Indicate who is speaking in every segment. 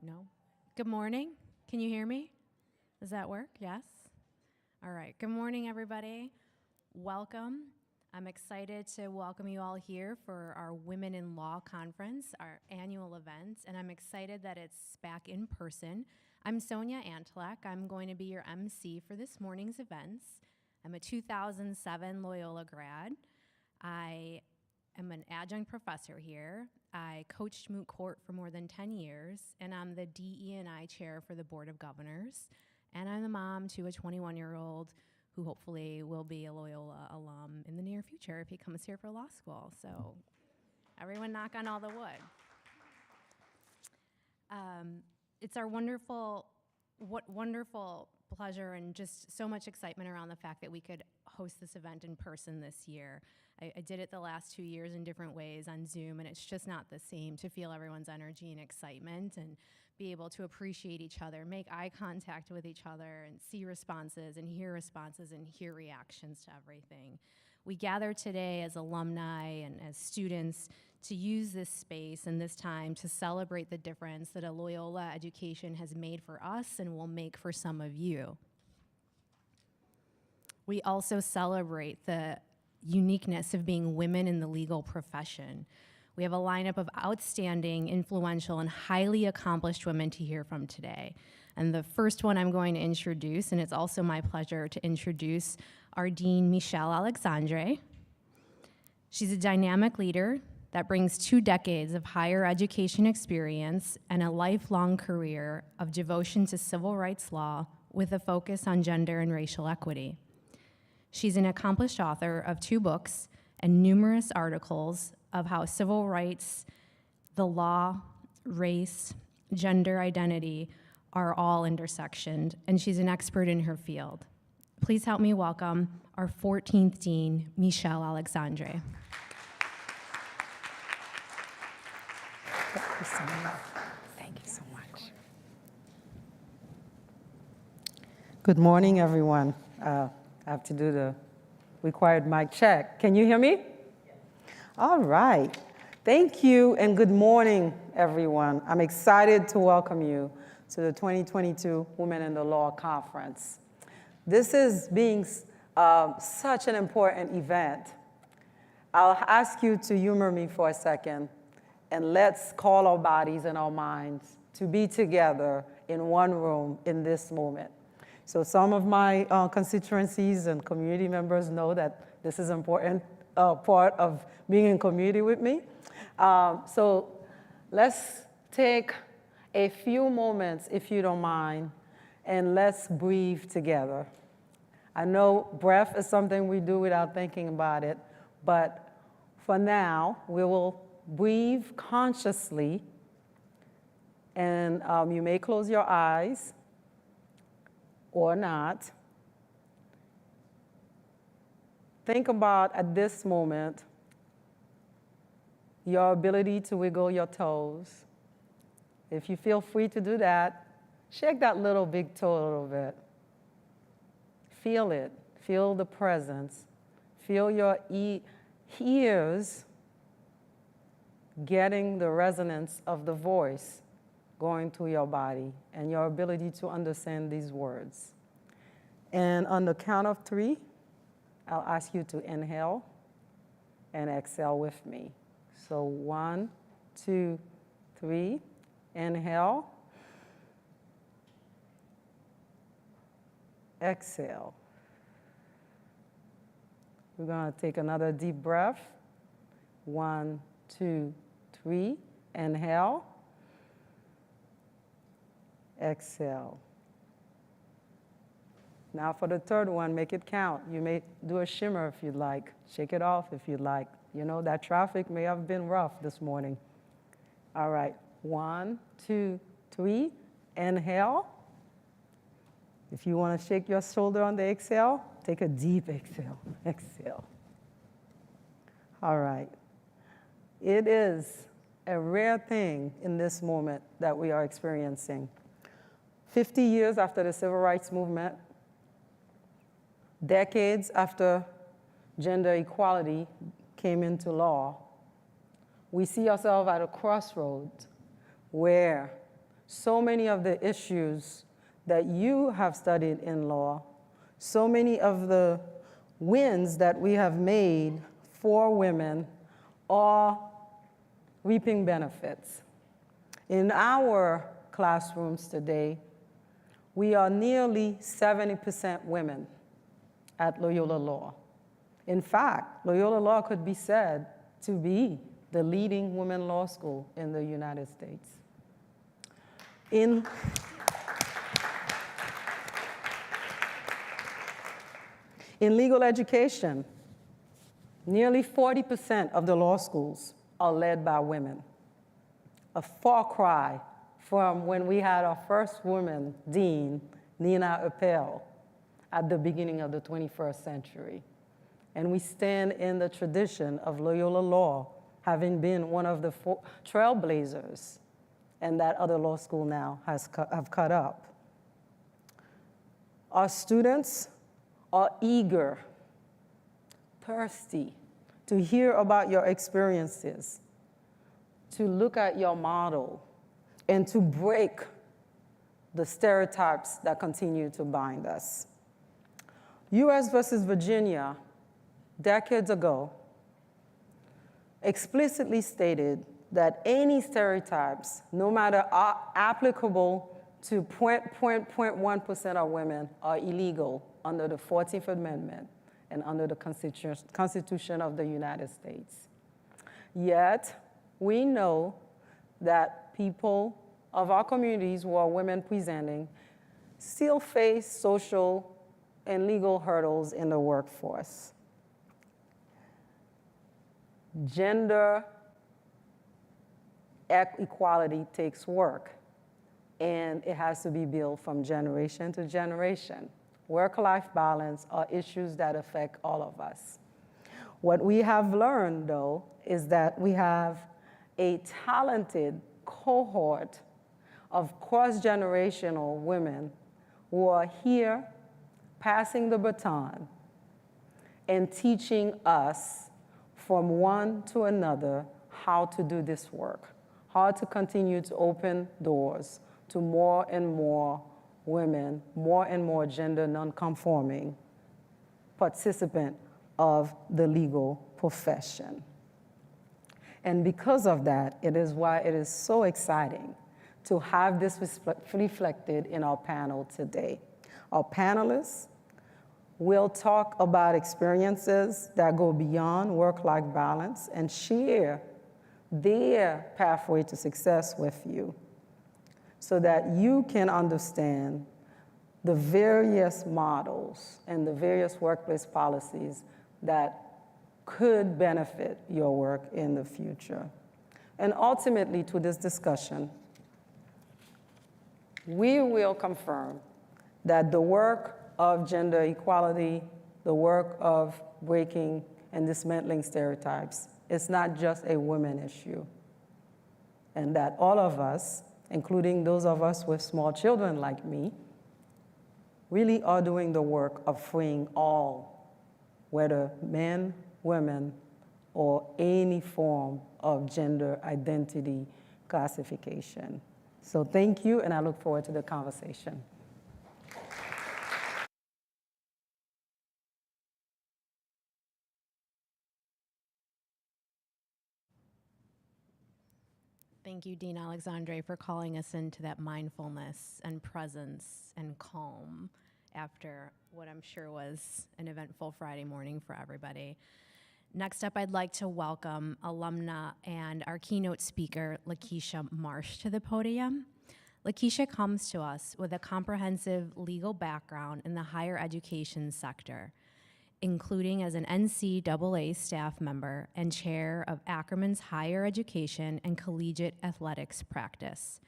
Speaker 1: No? Good morning. Can you hear me? Does that work? Yes? All right. Good morning, everybody. Welcome. I'm excited to welcome you all here for our Women in Law Conference, our annual event, and I'm excited that it's back in person. I'm Sonia Antelek. I'm going to be your MC for this morning's events. I'm a 2007 Loyola grad. I am an adjunct professor here. I coached moot court for more than 10 years, and I'm the DE&I chair for the Board of Governors. And I'm the mom to a 21-year-old who hopefully will be a Loyola alum in the near future if he comes here for law school. So everyone knock on all the wood. It's our wonderful pleasure and just so much excitement around the fact that we could host this event in person this year. I did it the last 2 years in different ways on Zoom, and it's just not the same to feel everyone's energy and excitement and be able to appreciate each other, make eye contact with each other, and see responses and hear reactions to everything. We gather today as alumni and as students to use this space and this time to celebrate the difference that a Loyola education has made for us and will make for some of you. We also celebrate the uniqueness of being women in the legal profession. We have a lineup of outstanding, influential, and highly accomplished women to hear from today. And the first one I'm going to introduce, and it's also my pleasure to introduce our Dean, Michelle Alexandre. She's a dynamic leader that brings 2 decades of higher education experience and a lifelong career of devotion to civil rights law with a focus on gender and racial equity. She's an accomplished author of 2 books and numerous articles of how civil rights, the law, race, gender identity are all intersectioned, and she's an expert in her field. Please help me welcome our 14th Dean, Michelle Alexandre.
Speaker 2: Thank you so much. Thank you so much. Good morning, everyone. I have to do the required mic check. Can you hear me? Yes. All right. Thank you and good morning, everyone. I'm excited to welcome you to the 2022 Women in the Law Conference. This is being such an important event. I'll ask you to humor me for a second, and let's call our bodies and our minds to be together in one room in this moment. So some of my constituencies and community members know that this is an important part of being in community with me. So let's take a few moments, if you don't mind, and let's breathe together. I know breath is something we do without thinking about it, but for now, we will breathe consciously, and you may close your eyes or not. Think about, at this moment, your ability to wiggle your toes. If you feel free to do that, shake that little big toe a little bit. Feel it. Feel the presence. Feel your ears getting the resonance of the voice going through your body and your ability to understand these words. And on the count of 3, I'll ask you to inhale and exhale with me. So 1, 2, 3, inhale, exhale. We're gonna take another deep breath. 1, 2, 3, inhale, exhale. Now for the third one, make it count. You may do a shimmer if you'd like. Shake it off if you'd like. You know, that traffic may have been rough this morning. All right, 1, 2, 3, inhale. If you want to shake your shoulder on the exhale, take a deep exhale. Exhale. All right. It is a rare thing in this moment that we are experiencing. 50 years after the Civil Rights Movement, decades after gender equality came into law, we see ourselves at a crossroads where so many of the issues that you have studied in law, so many of the wins that we have made for women are reaping benefits. In our classrooms today, we are nearly 70% women at Loyola Law. In fact, Loyola Law could be said to be the leading women law school in the United States. In legal education, nearly 40% of the law schools are led by women, a far cry from when we had our first woman dean, Nina Appel, at the beginning of the 21st century. And we stand in the tradition of Loyola Law having been one of the trailblazers, and that other law school now have cut up. Our students are eager, thirsty to hear about your experiences, to look at your model, and to break the stereotypes that continue to bind us. U.S. versus Virginia, decades ago, explicitly stated that any stereotypes, no matter applicable to 0.1% of women, are illegal under the 14th Amendment and under the Constitution of the United States. Yet, we know that people of our communities who are women presenting still face social and legal hurdles in the workforce. Gender equality takes work, and it has to be built from generation to generation. Work-life balance are issues that affect all of us. What we have learned, though, is that we have a talented cohort of cross-generational women who are here passing the baton and teaching us from one to another how to do this work, how to continue to open doors to more and more women, more and more gender non-conforming participant of the legal profession. And because of that, it is why it is so exciting to have this reflected in our panel today. Our panelists will talk about experiences that go beyond work-life balance and share their pathway to success with you so that you can understand the various models and the various workplace policies that could benefit your work in the future. And ultimately, to this discussion, we will confirm that the work of gender equality, the work of breaking and dismantling stereotypes, is not just a women issue, and that all of us, including those of us with small children like me, really are doing the work of freeing all, whether men, women, or any form of gender identity classification. So thank you, and I look forward to the conversation.
Speaker 1: Thank you, Dean Alexandre, for calling us into that mindfulness and presence and calm after what I'm sure was an eventful Friday morning for everybody. Next up, I'd like to welcome alumna and our keynote speaker, LaKeisha Marsh, to the podium. LaKeisha comes to us with a comprehensive legal background in the higher education sector, including as an NCAA staff member and chair of Ackerman's Higher Education and Collegiate Athletics Practice.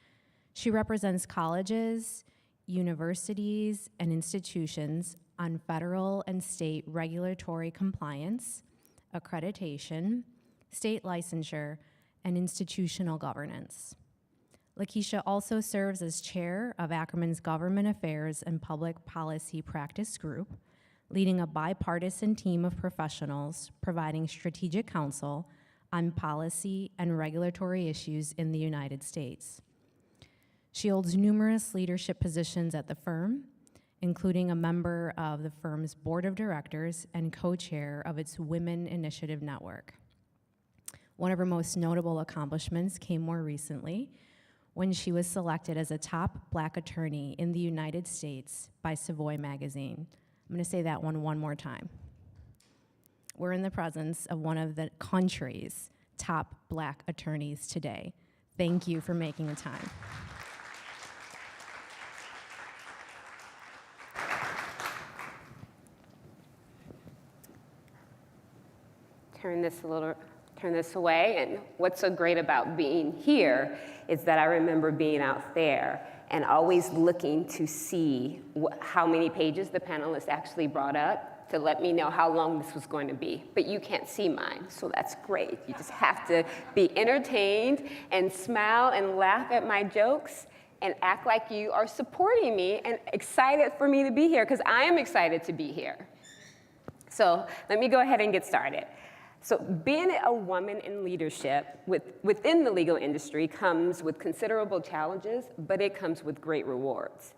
Speaker 1: She represents colleges, universities, and institutions on federal and state regulatory compliance, accreditation, state licensure, and institutional governance. LaKeisha also serves as chair of Ackerman's Government Affairs and Public Policy Practice Group, leading a bipartisan team of professionals providing strategic counsel on policy and regulatory issues in the United States. She holds numerous leadership positions at the firm, including a member of the firm's board of directors and co-chair of its Women Initiative Network. One of her most notable accomplishments came more recently when she was selected as a top Black attorney in the United States by Savoy magazine. I'm gonna say that one more time. We're in the presence of one of the country's top Black attorneys today. Thank you for making the time.
Speaker 3: Turn this away, and what's so great about being here is that I remember being out there and always looking to see how many pages the panelists actually brought up to let me know how long this was going to be. But you can't see mine, so that's great. You just have to be entertained and smile and laugh at my jokes and act like you are supporting me and excited for me to be here, because I am excited to be here. So let me go ahead and get started. So being a woman in leadership within the legal industry comes with considerable challenges, but it comes with great rewards.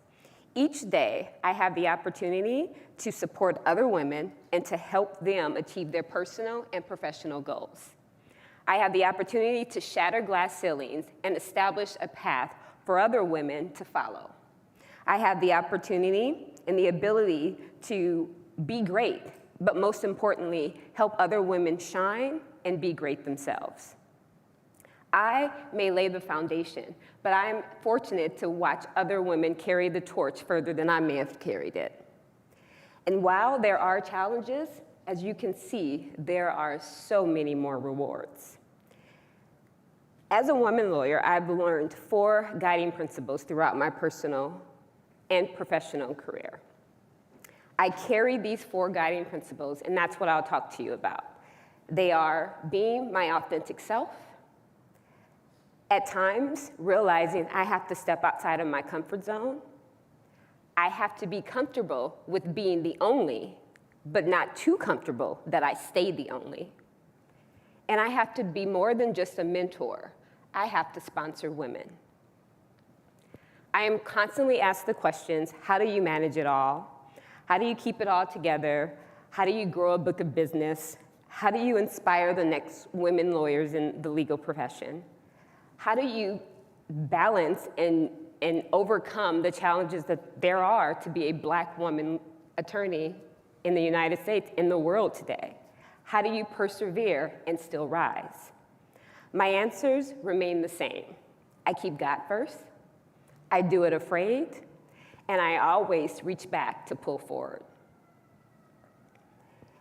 Speaker 3: Each day, I have the opportunity to support other women and to help them achieve their personal and professional goals. I have the opportunity to shatter glass ceilings and establish a path for other women to follow. I have the opportunity and the ability to be great, but most importantly, help other women shine and be great themselves. I may lay the foundation, but I'm fortunate to watch other women carry the torch further than I may have carried it. And while there are challenges, as you can see, there are so many more rewards. As a woman lawyer, I've learned 4 guiding principles throughout my personal and professional career. I carry these 4 guiding principles, and that's what I'll talk to you about. They are being my authentic self, at times realizing I have to step outside of my comfort zone. I have to be comfortable with being the only, but not too comfortable that I stay the only. And I have to be more than just a mentor. I have to sponsor women. I am constantly asked the questions, how do you manage it all? How do you keep it all together? How do you grow a book of business? How do you inspire the next women lawyers in the legal profession? How do you balance and overcome the challenges that there are to be a Black woman attorney in the United States, in the world today? How do you persevere and still rise? My answers remain the same. I keep God first, I do it afraid, and I always reach back to pull forward.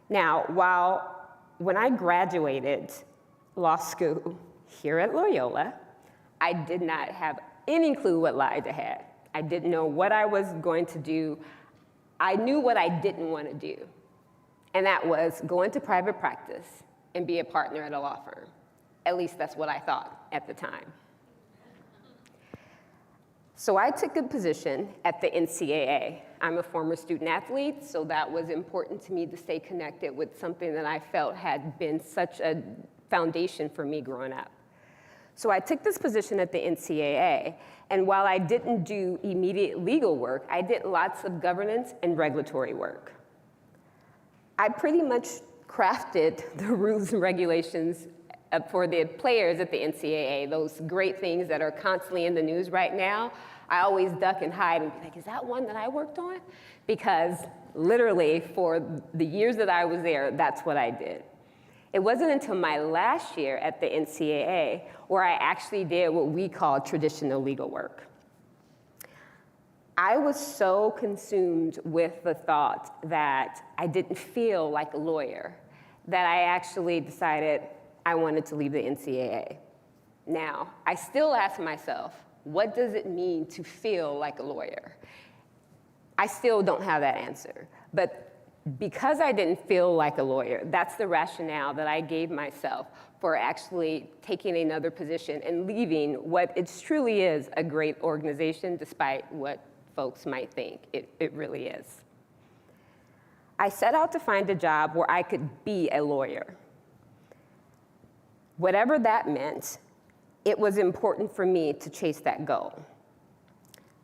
Speaker 3: Now, when I graduated law school here at Loyola, I did not have any clue what lies ahead. I didn't know what I was going to do. I knew what I didn't want to do, and that was go into private practice and be a partner at a law firm. At least that's what I thought at the time. So I took a position at the NCAA. I'm a former student athlete, so that was important to me to stay connected with something that I felt had been such a foundation for me growing up. So I took this position at the NCAA, and while I didn't do immediate legal work, I did lots of governance and regulatory work. I pretty much crafted the rules and regulations for the players at the NCAA, those great things that are constantly in the news right now. I always duck and hide and be like, is that one that I worked on? Because literally for the years that I was there, that's what I did. It wasn't until my last year at the NCAA where I actually did what we call traditional legal work. I was so consumed with the thought that I didn't feel like a lawyer that I actually decided I wanted to leave the NCAA. Now, I still ask myself, what does it mean to feel like a lawyer? I still don't have that answer, but because I didn't feel like a lawyer, that's the rationale that I gave myself for actually taking another position and leaving what it truly is a great organization, despite what folks might think it really is. I set out to find a job where I could be a lawyer. Whatever that meant, it was important for me to chase that goal.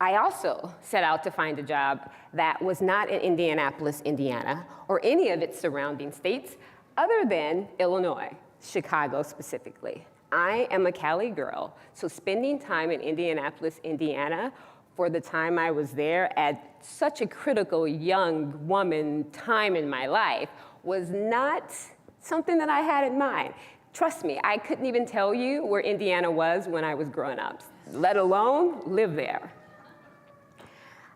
Speaker 3: I also set out to find a job that was not in Indianapolis, Indiana, or any of its surrounding states other than Illinois, Chicago specifically. I am a Cali girl, so spending time in Indianapolis, Indiana, for the time I was there at such a critical young woman time in my life was not something that I had in mind. Trust me, I couldn't even tell you where Indiana was when I was growing up, let alone live there.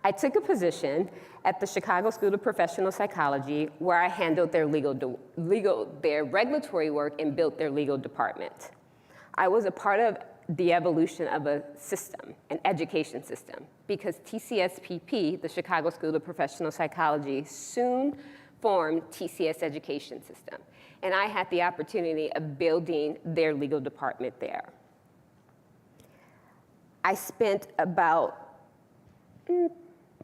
Speaker 3: I took a position at the Chicago School of Professional Psychology where I handled their their regulatory work and built their legal department. I was a part of the evolution of a system, an education system, because TCSPP, the Chicago School of Professional Psychology, soon formed TCS Education System. And I had the opportunity of building their legal department there. I spent about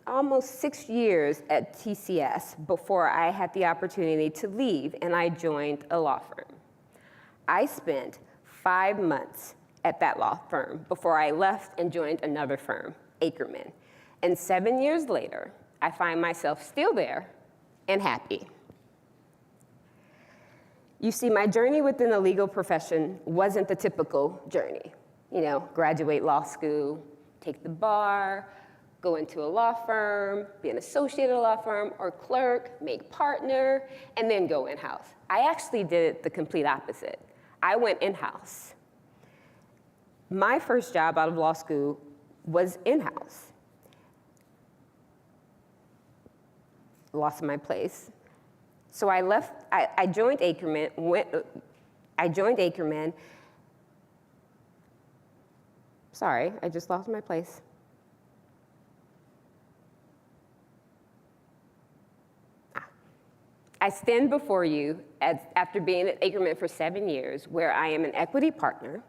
Speaker 3: almost 6 years at TCS before I had the opportunity to leave and I joined a law firm. I spent 5 months at that law firm before I left and joined another firm, Ackerman. And 7 years later, I find myself still there and happy. You see, my journey within the legal profession wasn't the typical journey. You know, graduate law school, take the bar, go into a law firm, be an associate at a law firm, or clerk, make partner, and then go in-house. I actually did the complete opposite. I went in-house. My first job out of law school was in-house. Lost my place. So I left, I joined Ackerman, Sorry, I just lost my place. I stand before you after being at Ackerman for 7 years, where I am an equity partner.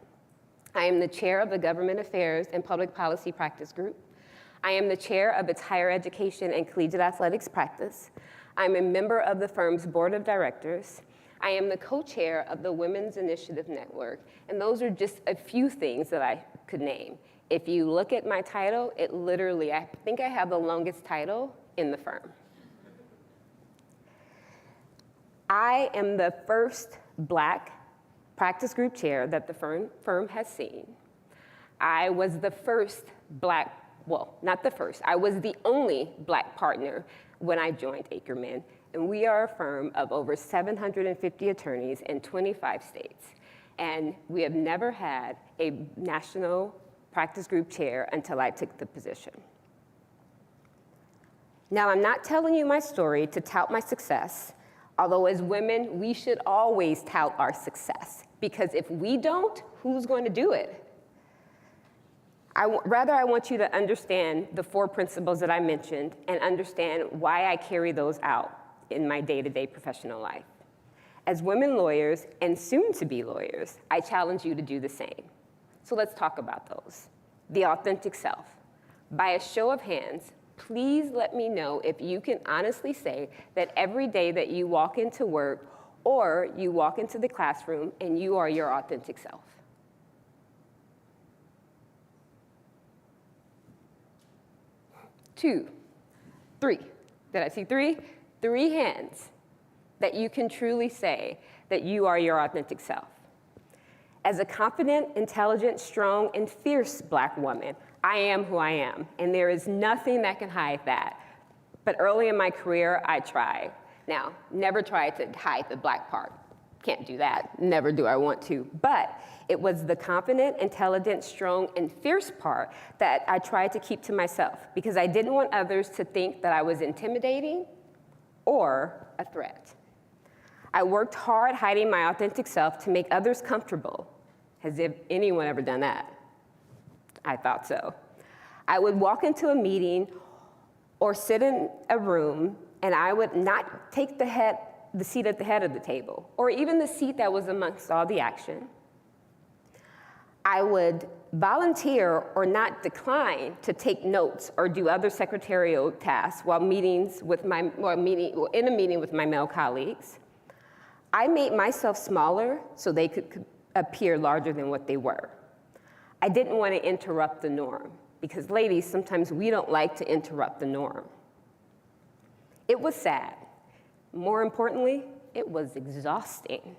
Speaker 3: I am the chair of the Government Affairs and Public Policy Practice Group. I am the chair of its Higher Education and Collegiate Athletics Practice. I'm a member of the firm's board of directors. I am the co-chair of the Women's Initiative Network, and those are just a few things that I could name. If you look at my title, it literally, I think I have the longest title in the firm. I am the first Black practice group chair that the firm has seen. I was the first Black, well, not the first, I was the only Black partner when I joined Ackerman, and we are a firm of over 750 attorneys in 25 states. And we have never had a national practice group chair until I took the position. Now, I'm not telling you my story to tout my success, although as women, we should always tout our success, because if we don't, who's going to do it? Rather, I want you to understand the 4 principles that I mentioned and understand why I carry those out in my day-to-day professional life. As women lawyers and soon-to-be lawyers, I challenge you to do the same. So let's talk about those. The authentic self. By a show of hands, please let me know if you can honestly say that every day that you walk into work or you walk into the classroom and you are your authentic self. 2, 3. Did I see 3? 3 hands that you can truly say that you are your authentic self. As a confident, intelligent, strong, and fierce Black woman, I am who I am, and there is nothing that can hide that. But early in my career, I tried. Now, never tried to hide the Black part. Can't do that, never do I want to. But it was the confident, intelligent, strong, and fierce part that I tried to keep to myself because I didn't want others to think that I was intimidating or a threat. I worked hard hiding my authentic self to make others comfortable. Has anyone ever done that? I thought so. I would walk into a meeting or sit in a room and I would not take the seat at the head of the table, or even the seat that was amongst all the action. I would volunteer or not decline to take notes or do other secretarial tasks while in a meeting with my male colleagues. I made myself smaller so they could appear larger than what they were. I didn't want to interrupt the norm. because ladies, sometimes we don't like to interrupt the norm. It was sad. More importantly, it was exhausting.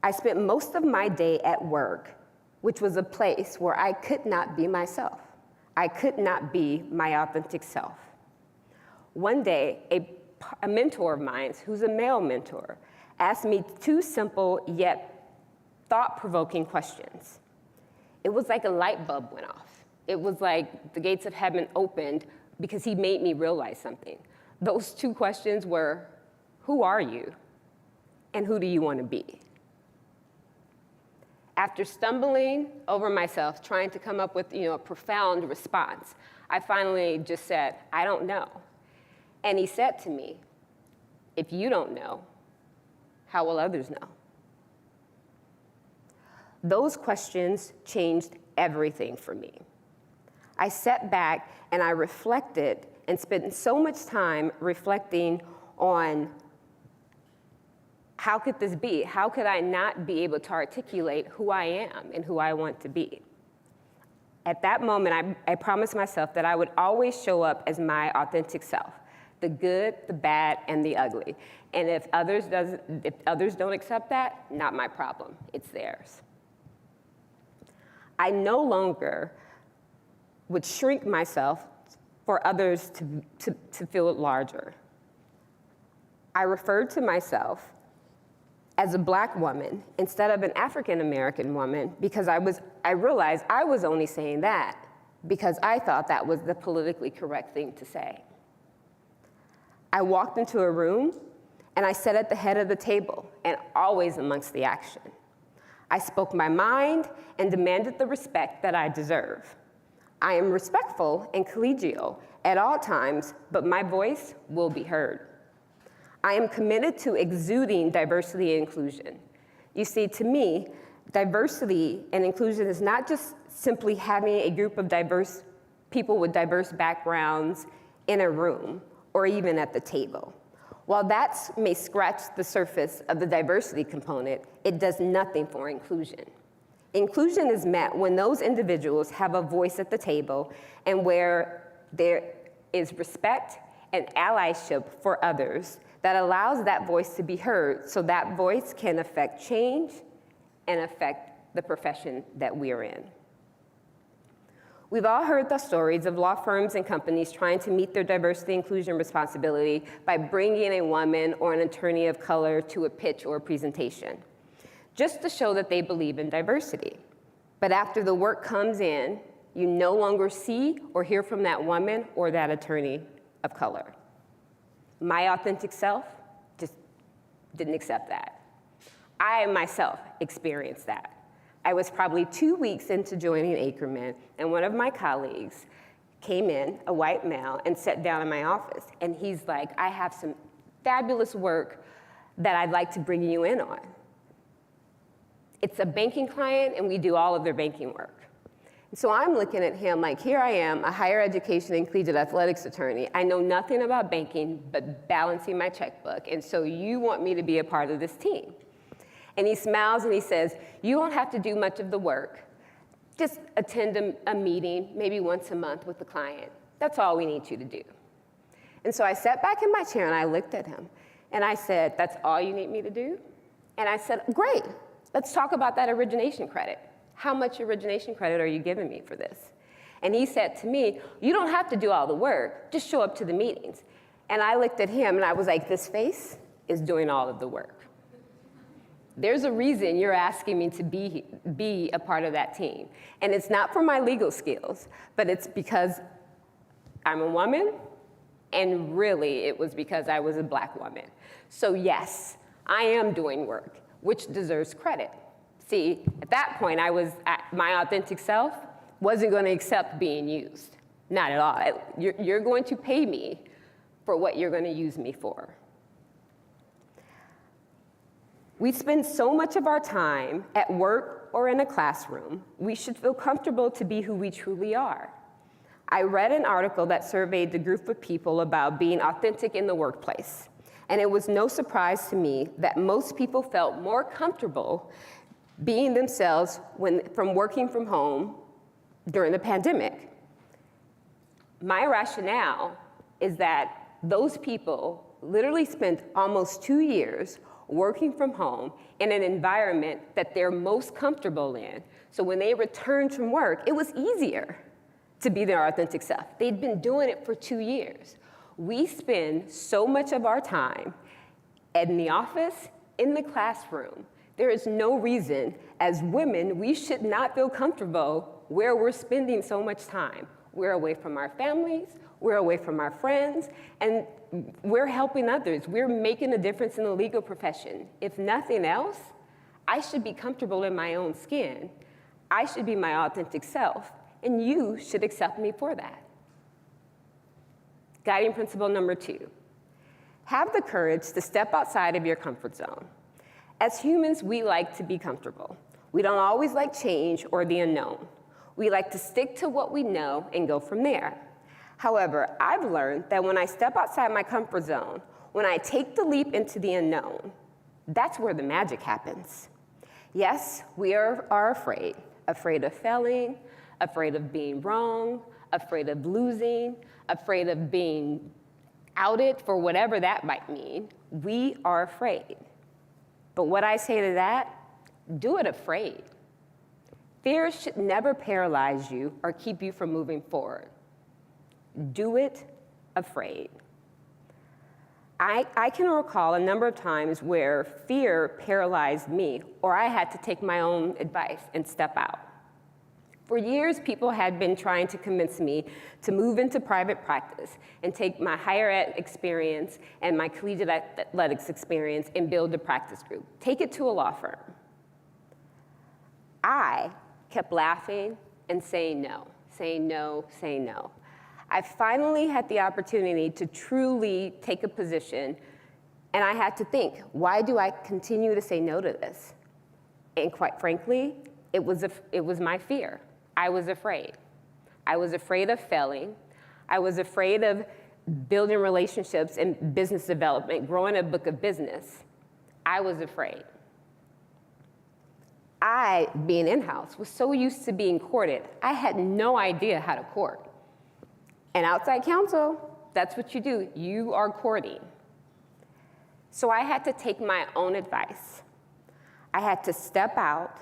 Speaker 3: I spent most of my day at work, which was a place where I could not be myself. I could not be my authentic self. One day, a mentor of mine, who's a male mentor, asked me two simple yet thought-provoking questions. It was like a light bulb went off. It was like the gates of heaven opened because he made me realize something. Those two questions were, who are you? And who do you want to be? After stumbling over myself, trying to come up with a profound response, I finally just said, I don't know. And he said to me, if you don't know, how will others know? Those questions changed everything for me. I sat back and I reflected and spent so much time reflecting on how could this be? How could I not be able to articulate who I am and who I want to be? At that moment, I promised myself that I would always show up as my authentic self, the good, the bad, and the ugly. And if others don't accept that, not my problem, it's theirs. I no longer would shrink myself for others to feel larger. I referred to myself as a Black woman instead of an African American woman because I realized I was only saying that because I thought that was the politically correct thing to say. I walked into a room and I sat at the head of the table and always amongst the action. I spoke my mind and demanded the respect that I deserve. I am respectful and collegial at all times, but my voice will be heard. I am committed to exuding diversity and inclusion. You see, to me, diversity and inclusion is not just simply having a group of diverse people with diverse backgrounds in a room or even at the table. While that may scratch the surface of the diversity component, it does nothing for inclusion. Inclusion is met when those individuals have a voice at the table and where there is respect and allyship for others that allows that voice to be heard so that voice can affect change and affect the profession that we're in. We've all heard the stories of law firms and companies trying to meet their diversity inclusion responsibility by bringing a woman or an attorney of color to a pitch or a presentation, just to show that they believe in diversity. But after the work comes in, you no longer see or hear from that woman or that attorney of color. My authentic self just didn't accept that. I myself experienced that. I was probably 2 weeks into joining Ackerman, and one of my colleagues came in, a white male, and sat down in my office. And he's like, I have some fabulous work that I'd like to bring you in on. It's a banking client, and we do all of their banking work. And so I'm looking at him like, here I am, a higher education and collegiate athletics attorney. I know nothing about banking but balancing my checkbook, and so you want me to be a part of this team. And he smiles and he says, you won't have to do much of the work. Just attend a meeting, maybe once a month with the client. That's all we need you to do. And so I sat back in my chair and I looked at him and I said, that's all you need me to do? And I said, great, let's talk about that origination credit. How much origination credit are you giving me for this? And he said to me, you don't have to do all the work, just show up to the meetings. And I looked at him and I was like, this face is doing all of the work. There's a reason you're asking me to be a part of that team. And it's not for my legal skills, but it's because I'm a woman, and really it was because I was a Black woman. So yes, I am doing work, which deserves credit. See, at that point, my authentic self wasn't going to accept being used. Not at all. You're going to pay me for what you're going to use me for. We spend so much of our time at work or in a classroom, we should feel comfortable to be who we truly are. I read an article that surveyed the group of people about being authentic in the workplace, and it was no surprise to me that most people felt more comfortable being themselves from working from home during the pandemic. My rationale is that those people literally spent almost 2 years working from home in an environment that they're most comfortable in. So when they returned from work, it was easier to be their authentic self. They'd been doing it for 2 years. We spend so much of our time in the office, in the classroom. There is no reason, as women, we should not feel comfortable where we're spending so much time. We're away from our families, we're away from our friends, and we're helping others. We're making a difference in the legal profession. If nothing else, I should be comfortable in my own skin. I should be my authentic self, and you should accept me for that. Guiding principle number 2, have the courage to step outside of your comfort zone. As humans, we like to be comfortable. We don't always like change or the unknown. We like to stick to what we know and go from there. However, I've learned that when I step outside my comfort zone, when I take the leap into the unknown, that's where the magic happens. Yes, we are afraid of failing, afraid of being wrong, afraid of losing, afraid of being outed for whatever that might mean. We are afraid. But what I say to that, do it afraid. Fear should never paralyze you or keep you from moving forward. Do it afraid. I can recall a number of times where fear paralyzed me, or I had to take my own advice and step out. For years, people had been trying to convince me to move into private practice and take my higher ed experience and my collegiate athletics experience and build a practice group. Take it to a law firm. I kept laughing and saying no, saying no, saying no. I finally had the opportunity to truly take a position, and I had to think, why do I continue to say no to this? And quite frankly, it was my fear. I was afraid. I was afraid of failing. I was afraid of building relationships and business development, growing a book of business. I was afraid. I, being in-house, was so used to being courted, I had no idea how to court. And outside counsel, that's what you do. You are courting. So I had to take my own advice. I had to step out,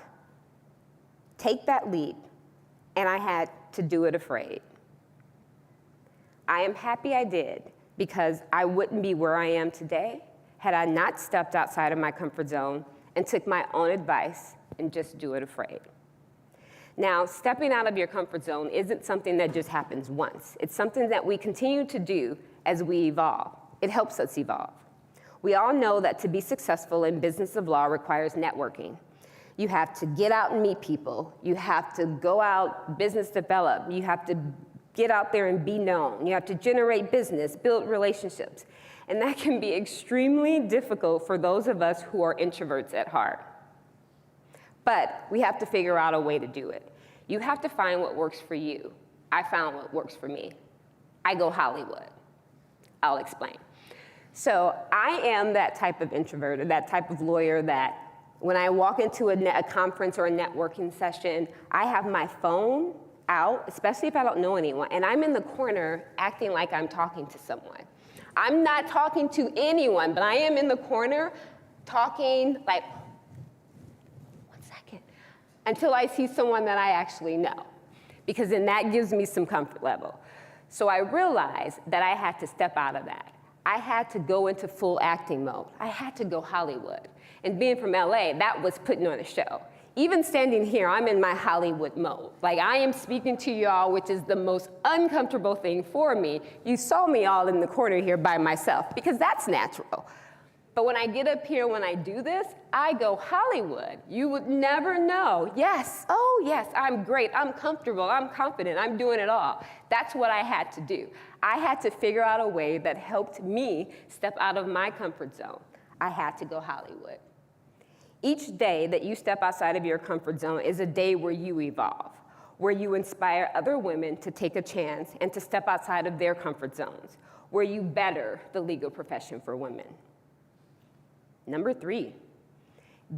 Speaker 3: take that leap, and I had to do it afraid. I am happy I did, because I wouldn't be where I am today had I not stepped outside of my comfort zone and took my own advice and just do it afraid. Now, stepping out of your comfort zone isn't something that just happens once. It's something that we continue to do as we evolve. It helps us evolve. We all know that to be successful in business of law requires networking. You have to get out and meet people. You have to go out, business develop. You have to get out there and be known. You have to generate business, build relationships. And that can be extremely difficult for those of us who are introverts at heart. But we have to figure out a way to do it. You have to find what works for you. I found what works for me. I go Hollywood. I'll explain. So I am that type of introvert, or that type of lawyer that when I walk into a conference or a networking session, I have my phone out, especially if I don't know anyone, and I'm in the corner acting like I'm talking to someone. I'm not talking to anyone, but I am in the corner talking like, until I see someone that I actually know, because then that gives me some comfort level. So I realized that I had to step out of that. I had to go into full acting mode. I had to go Hollywood. And being from LA, that was putting on a show. Even standing here, I'm in my Hollywood mode. Like, I am speaking to y'all, which is the most uncomfortable thing for me. You saw me all in the corner here by myself, because that's natural. But when I get up here, when I do this, I go Hollywood. You would never know. Yes, oh yes, I'm great, I'm comfortable, I'm confident, I'm doing it all. That's what I had to do. I had to figure out a way that helped me step out of my comfort zone. I had to go Hollywood. Each day that you step outside of your comfort zone is a day where you evolve, where you inspire other women to take a chance and to step outside of their comfort zones, where you better the legal profession for women. Number 3,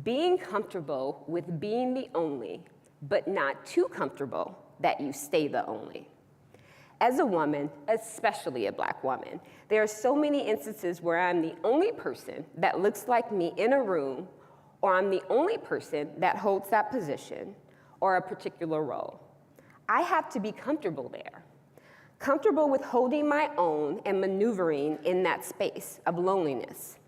Speaker 3: being comfortable with being the only, but not too comfortable that you stay the only. As a woman, especially a Black woman, there are so many instances where I'm the only person that looks like me in a room, or I'm the only person that holds that position or a particular role. I have to be comfortable there, comfortable with holding my own and maneuvering in that space of loneliness,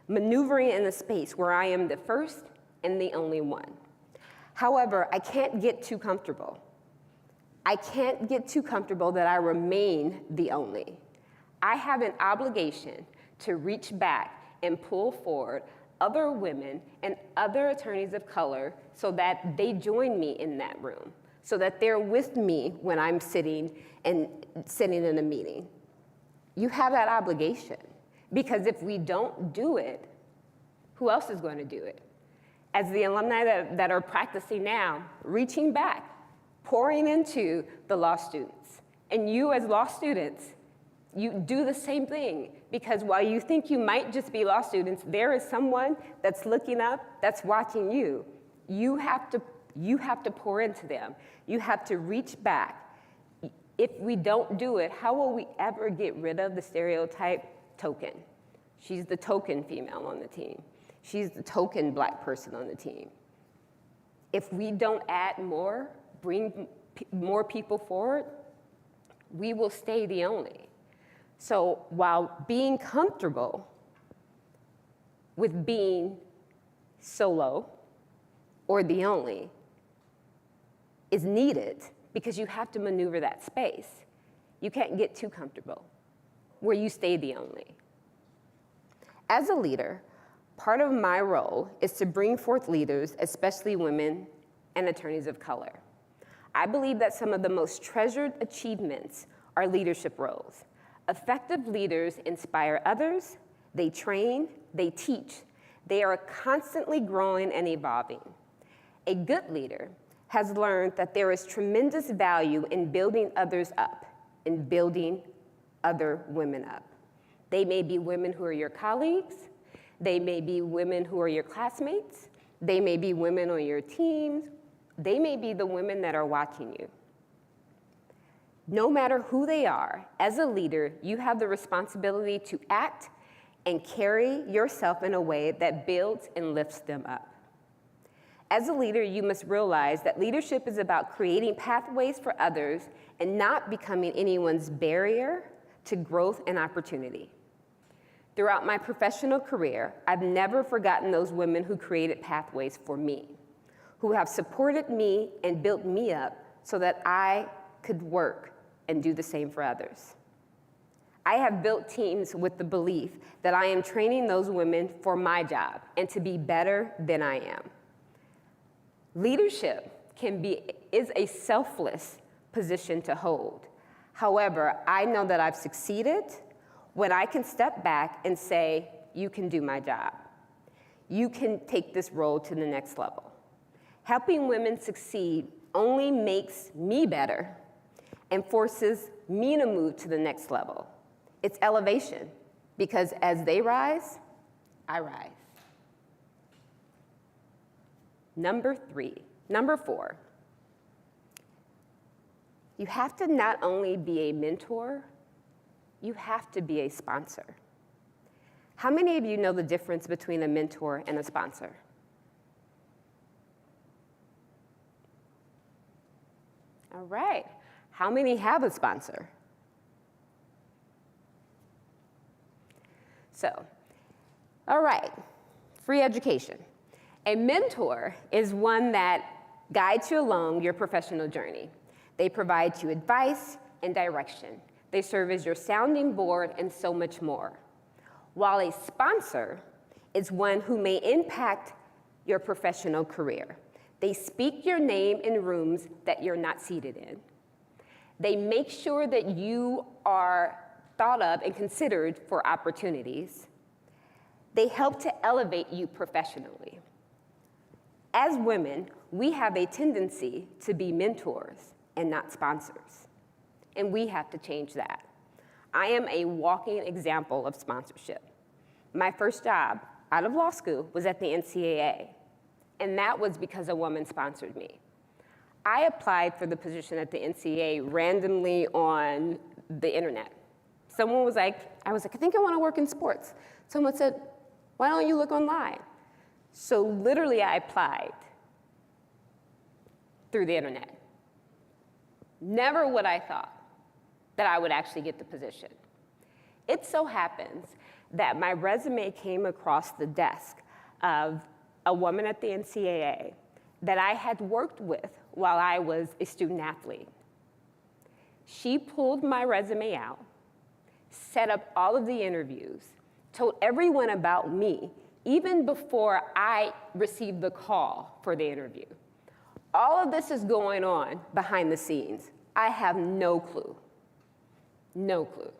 Speaker 3: maneuvering in a space where I am the first and the only one. However, I can't get too comfortable. I can't get too comfortable that I remain the only. I have an obligation to reach back and pull forward other women and other attorneys of color so that they join me in that room, so that they're with me when I'm sitting in a meeting. You have that obligation, because if we don't do it, who else is going to do it? As the alumni that are practicing now, reaching back, pouring into the law students. And you as law students, you do the same thing, because while you think you might just be law students, there is someone that's looking up, that's watching you. You have to pour into them. You have to reach back. If we don't do it, how will we ever get rid of the stereotype token? She's the token female on the team. She's the token Black person on the team. If we don't add more, bring more people forward, we will stay the only. So while being comfortable with being solo or the only is needed, because you have to maneuver that space, you can't get too comfortable where you stay the only. As a leader, part of my role is to bring forth leaders, especially women and attorneys of color. I believe that some of the most treasured achievements are leadership roles. Effective leaders inspire others, they train, they teach. They are constantly growing and evolving. A good leader has learned that there is tremendous value in building others up, in building other women up. They may be women who are your colleagues, they may be women who are your classmates, they may be women on your teams, they may be the women that are watching you. No matter who they are, as a leader, you have the responsibility to act and carry yourself in a way that builds and lifts them up. As a leader, you must realize that leadership is about creating pathways for others and not becoming anyone's barrier to growth and opportunity. Throughout my professional career, I've never forgotten those women who created pathways for me, who have supported me and built me up so that I could work and do the same for others. I have built teams with the belief that I am training those women for my job and to be better than I am. Leadership is a selfless position to hold. However, I know that I've succeeded when I can step back and say, you can do my job. You can take this role to the next level. Helping women succeed only makes me better and forces me to move to the next level. It's elevation, because as they rise, I rise. Number 4, you have to not only be a mentor, you have to be a sponsor. How many of you know the difference between a mentor and a sponsor? All right. How many have a sponsor? So, all right, free education. A mentor is one that guides you along your professional journey. They provide you advice and direction. They serve as your sounding board and so much more. While a sponsor is one who may impact your professional career. They speak your name in rooms that you're not seated in. They make sure that you are thought of and considered for opportunities. They help to elevate you professionally. As women, we have a tendency to be mentors and not sponsors, and we have to change that. I am a walking example of sponsorship. My first job out of law school was at the NCAA, and that was because a woman sponsored me. I applied for the position at the NCAA randomly on the internet. Someone was like, I think I want to work in sports. Someone said, why don't you look online? So literally I applied through the internet. Never would I thought that I would actually get the position. It so happens that my resume came across the desk of a woman at the NCAA that I had worked with while I was a student athlete. She pulled my resume out, set up all of the interviews, told everyone about me, even before I received the call for the interview. All of this is going on behind the scenes. I have no clue. No clue.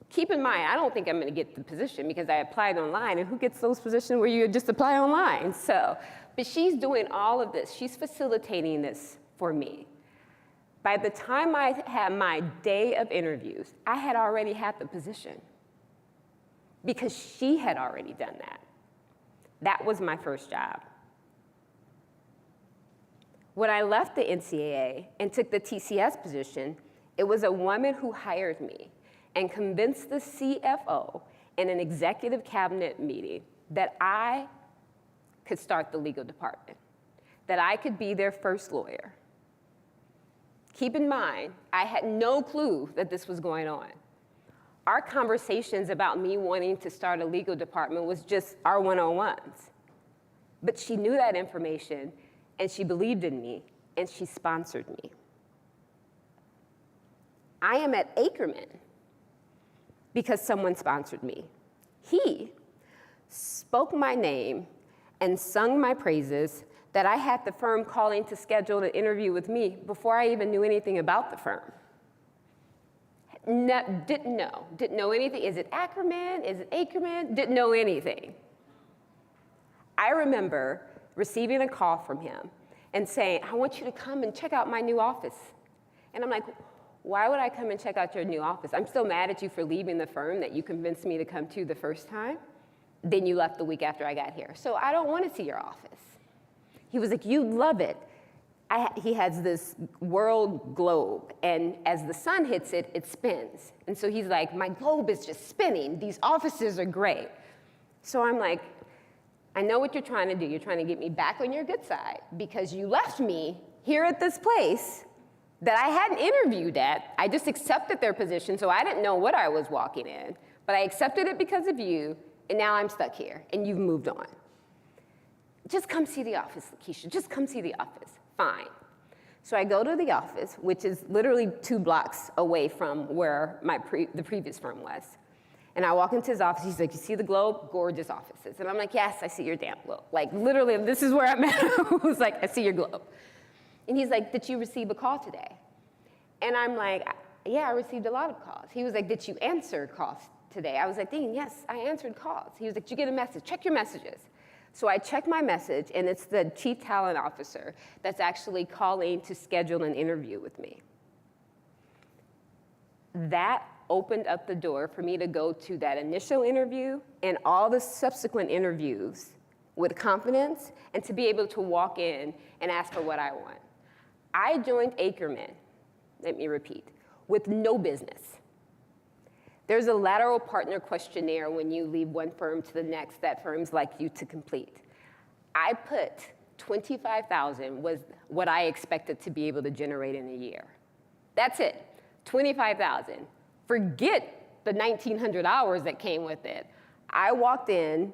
Speaker 3: Keep in mind, I don't think I'm going to get the position because I applied online, and who gets those positions where you just apply online? So, but she's doing all of this. She's facilitating this for me. By the time I had my day of interviews, I had already had the position because she had already done that. That was my first job. When I left the NCAA and took the TCS position, it was a woman who hired me and convinced the CFO in an executive cabinet meeting that I could start the legal department, that I could be their first lawyer. Keep in mind, I had no clue that this was going on. Our conversations about me wanting to start a legal department was just our one-on-ones. But she knew that information, and she believed in me, and she sponsored me. I am at Ackerman because someone sponsored me. He spoke my name and sung my praises that I had the firm calling to schedule an interview with me before I even knew anything about the firm. Didn't know anything. Is it Ackerman? Is it Ackerman? Didn't know anything. I remember receiving a call from him and saying, I want you to come and check out my new office. And I'm like, why would I come and check out your new office? I'm still mad at you for leaving the firm that you convinced me to come to the first time. Then you left the week after I got here. So I don't want to see your office. He was like, you'd love it. He has this world globe, and as the sun hits it, it spins. And so he's like, my globe is just spinning. These offices are great. So I'm like, I know what you're trying to do. You're trying to get me back on your good side because you left me here at this place that I hadn't interviewed at. I just accepted their position, so I didn't know what I was walking in. But I accepted it because of you, and now I'm stuck here, and you've moved on. Just come see the office, LaKeisha. Just come see the office. Fine. So I go to the office, which is literally 2 blocks away from where the previous firm was. And I walk into his office. He's like, you see the globe? Gorgeous offices. And I'm like, yes, I see your damn globe. Like, literally, this is where I'm at. I was like, I see your globe. And he's like, did you receive a call today? And I'm like, yeah, I received a lot of calls. He was like, did you answer calls today? I was like, Dean, yes, I answered calls. He was like, did you get a message? Check your messages. So I check my message, and it's the chief talent officer that's actually calling to schedule an interview with me. That opened up the door for me to go to that initial interview and all the subsequent interviews with confidence and to be able to walk in and ask for what I want. I joined Ackerman, let me repeat, with no business. There's a lateral partner questionnaire when you leave one firm to the next that firms like you to complete. I put $25,000 was what I expected to be able to generate in a year. That's it, $25,000. Forget the 1,900 hours that came with it. I walked in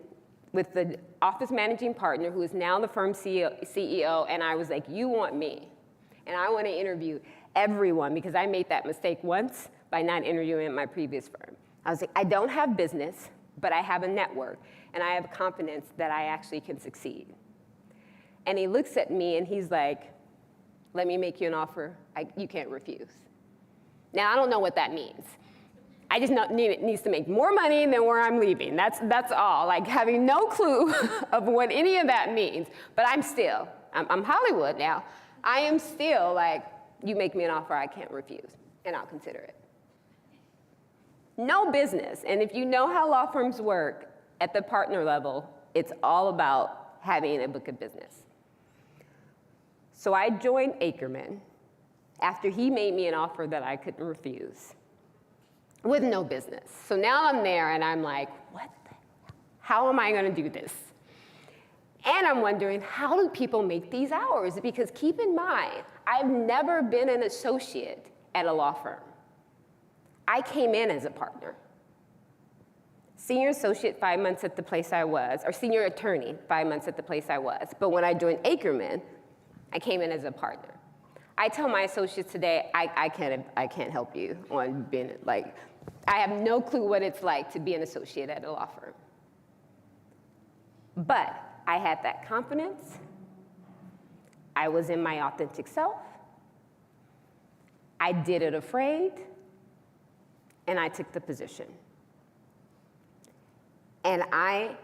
Speaker 3: with the office managing partner, who is now the firm's CEO, and I was like, you want me, and I want to interview everyone, because I made that mistake once by not interviewing at my previous firm. I was like, I don't have business, but I have a network, and I have confidence that I actually can succeed. And he looks at me, and he's like, let me make you an offer you can't refuse. Now, I don't know what that means. I just know it needs to make more money than where I'm leaving. That's all, like having no clue of what any of that means. But I'm Hollywood now. I am still like, you make me an offer I can't refuse, and I'll consider it. No business, and if you know how law firms work at the partner level, it's all about having a book of business. So I joined Ackerman after he made me an offer that I couldn't refuse with no business. So now I'm there and I'm like, what the hell? How am I gonna do this? And I'm wondering, how do people make these hours? Because keep in mind, I've never been an associate at a law firm. I came in as a partner. Senior associate 5 months at the place I was, or senior attorney 5 months at the place I was. But when I joined Ackerman, I came in as a partner. I tell my associates today, I can't help you on being, like, I have no clue what it's like to be an associate at a law firm. But I had that confidence. I was in my authentic self. I did it afraid, and I took the position. And I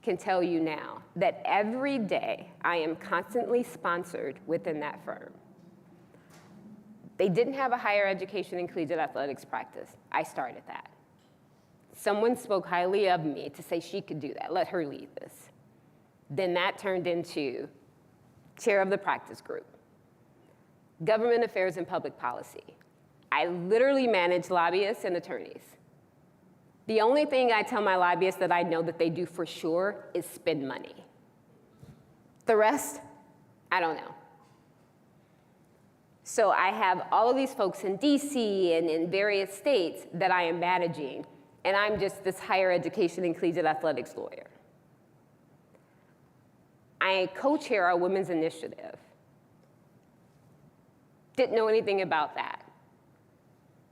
Speaker 3: can tell you now that every day I am constantly sponsored within that firm. They didn't have a higher education and collegiate athletics practice. I started that. Someone spoke highly of me to say she could do that, let her lead this. Then that turned into chair of the practice group, government affairs and public policy. I literally manage lobbyists and attorneys. The only thing I tell my lobbyists that I know that they do for sure is spend money. The rest, I don't know. So I have all of these folks in DC and in various states that I am managing, and I'm just this higher education and collegiate athletics lawyer. I co-chair our women's initiative. Didn't know anything about that.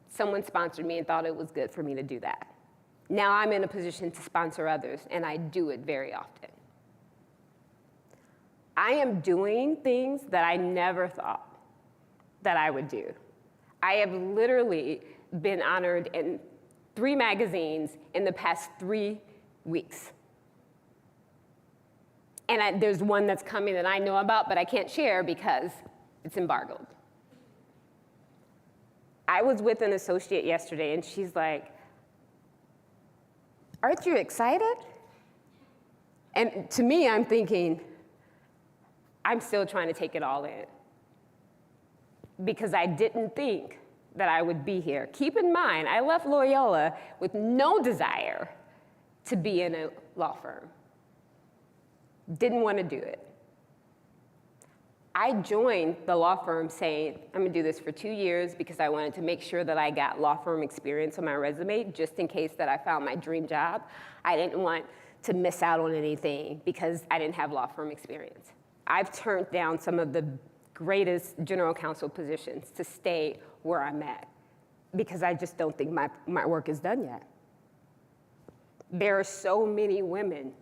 Speaker 3: Someone sponsored me and thought it was good for me to do that. Now I'm in a position to sponsor others, and I do it very often. I am doing things that I never thought that I would do. I have literally been honored in 3 magazines in the past 3 weeks. And there's one that's coming that I know about, but I can't share because it's embargoed. I was with an associate yesterday, and she's like, aren't you excited? And to me, I'm thinking, I'm still trying to take it all in, because I didn't think that I would be here. Keep in mind, I left Loyola with no desire to be in a law firm. Didn't want to do it. I joined the law firm saying, I'm gonna do this for 2 years because I wanted to make sure that I got law firm experience on my resume, just in case that I found my dream job. I didn't want to miss out on anything because I didn't have law firm experience. I've turned down some of the greatest general counsel positions to stay where I'm at because I just don't think my work is done yet. There are so many women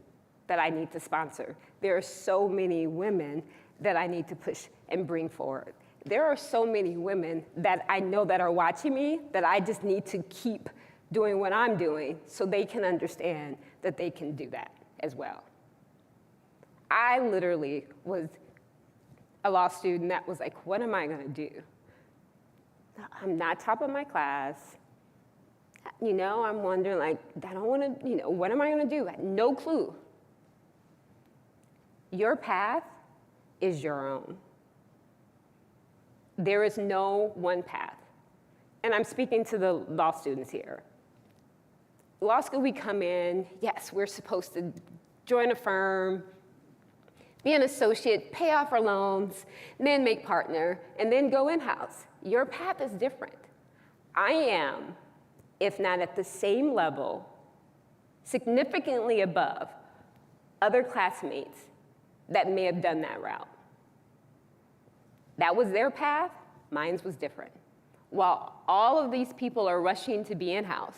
Speaker 3: that I need to sponsor. There are so many women that I need to push and bring forward. There are so many women that I know that are watching me that I just need to keep doing what I'm doing so they can understand that they can do that as well. I literally was a law student that was like, what am I gonna do? I'm not top of my class. You know, I'm wondering, like, I don't wanna, what am I gonna do? I had no clue. Your path is your own. There is no one path. And I'm speaking to the law students here. Law school, we come in, yes, we're supposed to join a firm, be an associate, pay off our loans, then make partner, and then go in-house. Your path is different. I am, if not at the same level, significantly above other classmates that may have done that route. That was their path, mine was different. While all of these people are rushing to be in-house,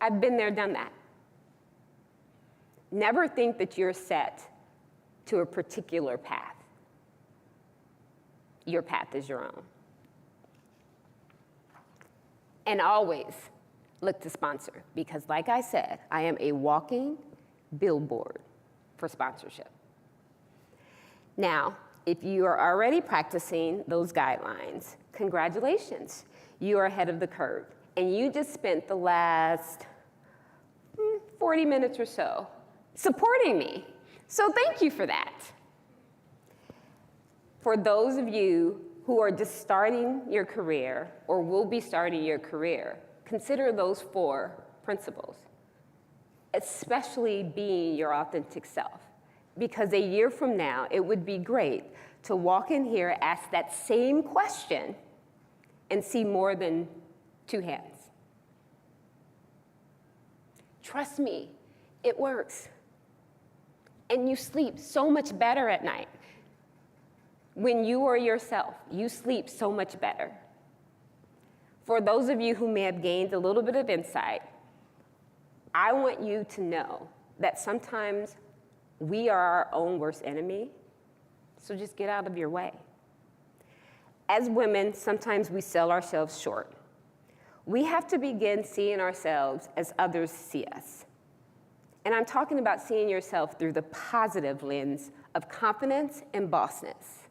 Speaker 3: I've been there, done that. Never think that you're set to a particular path. Your path is your own. And always look to sponsor, because like I said, I am a walking billboard for sponsorship. Now, if you are already practicing those guidelines, congratulations, you are ahead of the curve. And you just spent the last 40 minutes or so supporting me. So thank you for that. For those of you who are just starting your career or will be starting your career, consider those 4 principles, especially being your authentic self. Because a year from now, it would be great to walk in here, ask that same question, and see more than 2 hands. Trust me, it works. And you sleep so much better at night. When you are yourself, you sleep so much better. For those of you who may have gained a little bit of insight, I want you to know that sometimes we are our own worst enemy, so just get out of your way. As women, sometimes we sell ourselves short. We have to begin seeing ourselves as others see us. And I'm talking about seeing yourself through the positive lens of confidence and bossness.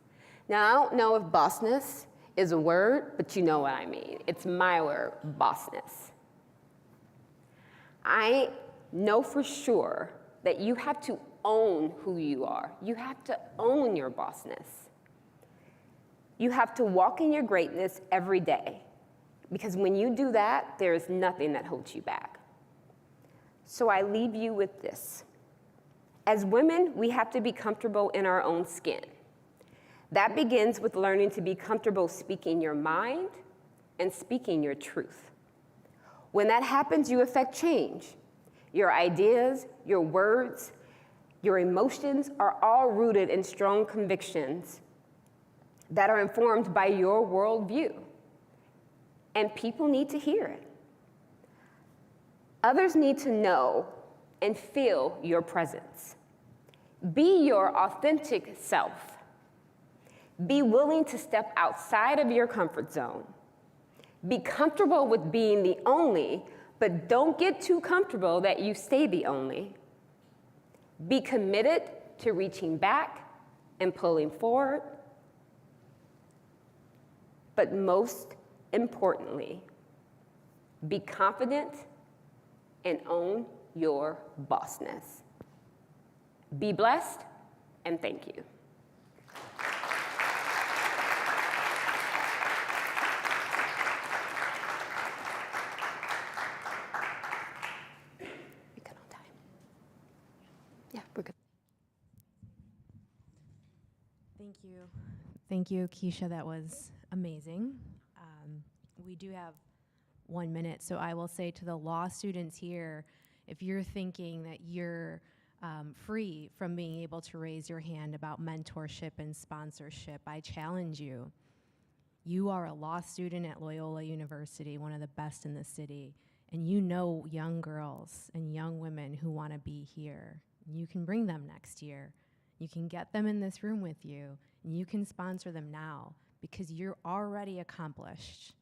Speaker 3: Now, I don't know if bossness is a word, but you know what I mean. It's my word, bossness. I know for sure that you have to own who you are. You have to own your bossness. You have to walk in your greatness every day, because when you do that, there is nothing that holds you back. So I leave you with this. As women, we have to be comfortable in our own skin. That begins with learning to be comfortable speaking your mind and speaking your truth. When that happens, you affect change. Your ideas, your words, your emotions are all rooted in strong convictions that are informed by your worldview. And people need to hear it. Others need to know and feel your presence. Be your authentic self. Be willing to step outside of your comfort zone. Be comfortable with being the only, but don't get too comfortable that you stay the only. Be committed to reaching back and pulling forward. But most importantly, be confident and own your bossness. Be blessed, and thank you. We good on time? Yeah, we're good.
Speaker 1: Thank you. Thank you, Keisha. That was amazing. We do have 1 minute, so I will say to the law students here, if you're thinking that you're free from being able to raise your hand about mentorship and sponsorship, I challenge you. You are a law student at Loyola University, one of the best in the city, and you know young girls and young women who want to be here. You can bring them next year. You can get them in this room with you, and you can sponsor them now because you're already accomplished.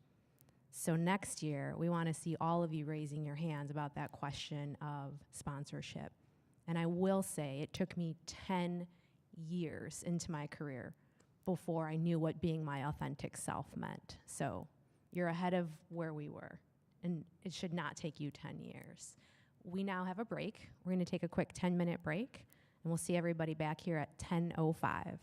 Speaker 1: So next year, we want to see all of you raising your hands about that question of sponsorship. And I will say, it took me 10 years into my career before I knew what being my authentic self meant. So you're ahead of where we were, and it should not take you 10 years. We now have a break. We're going to take a quick 10-minute break, and we'll see everybody back here at 10:05.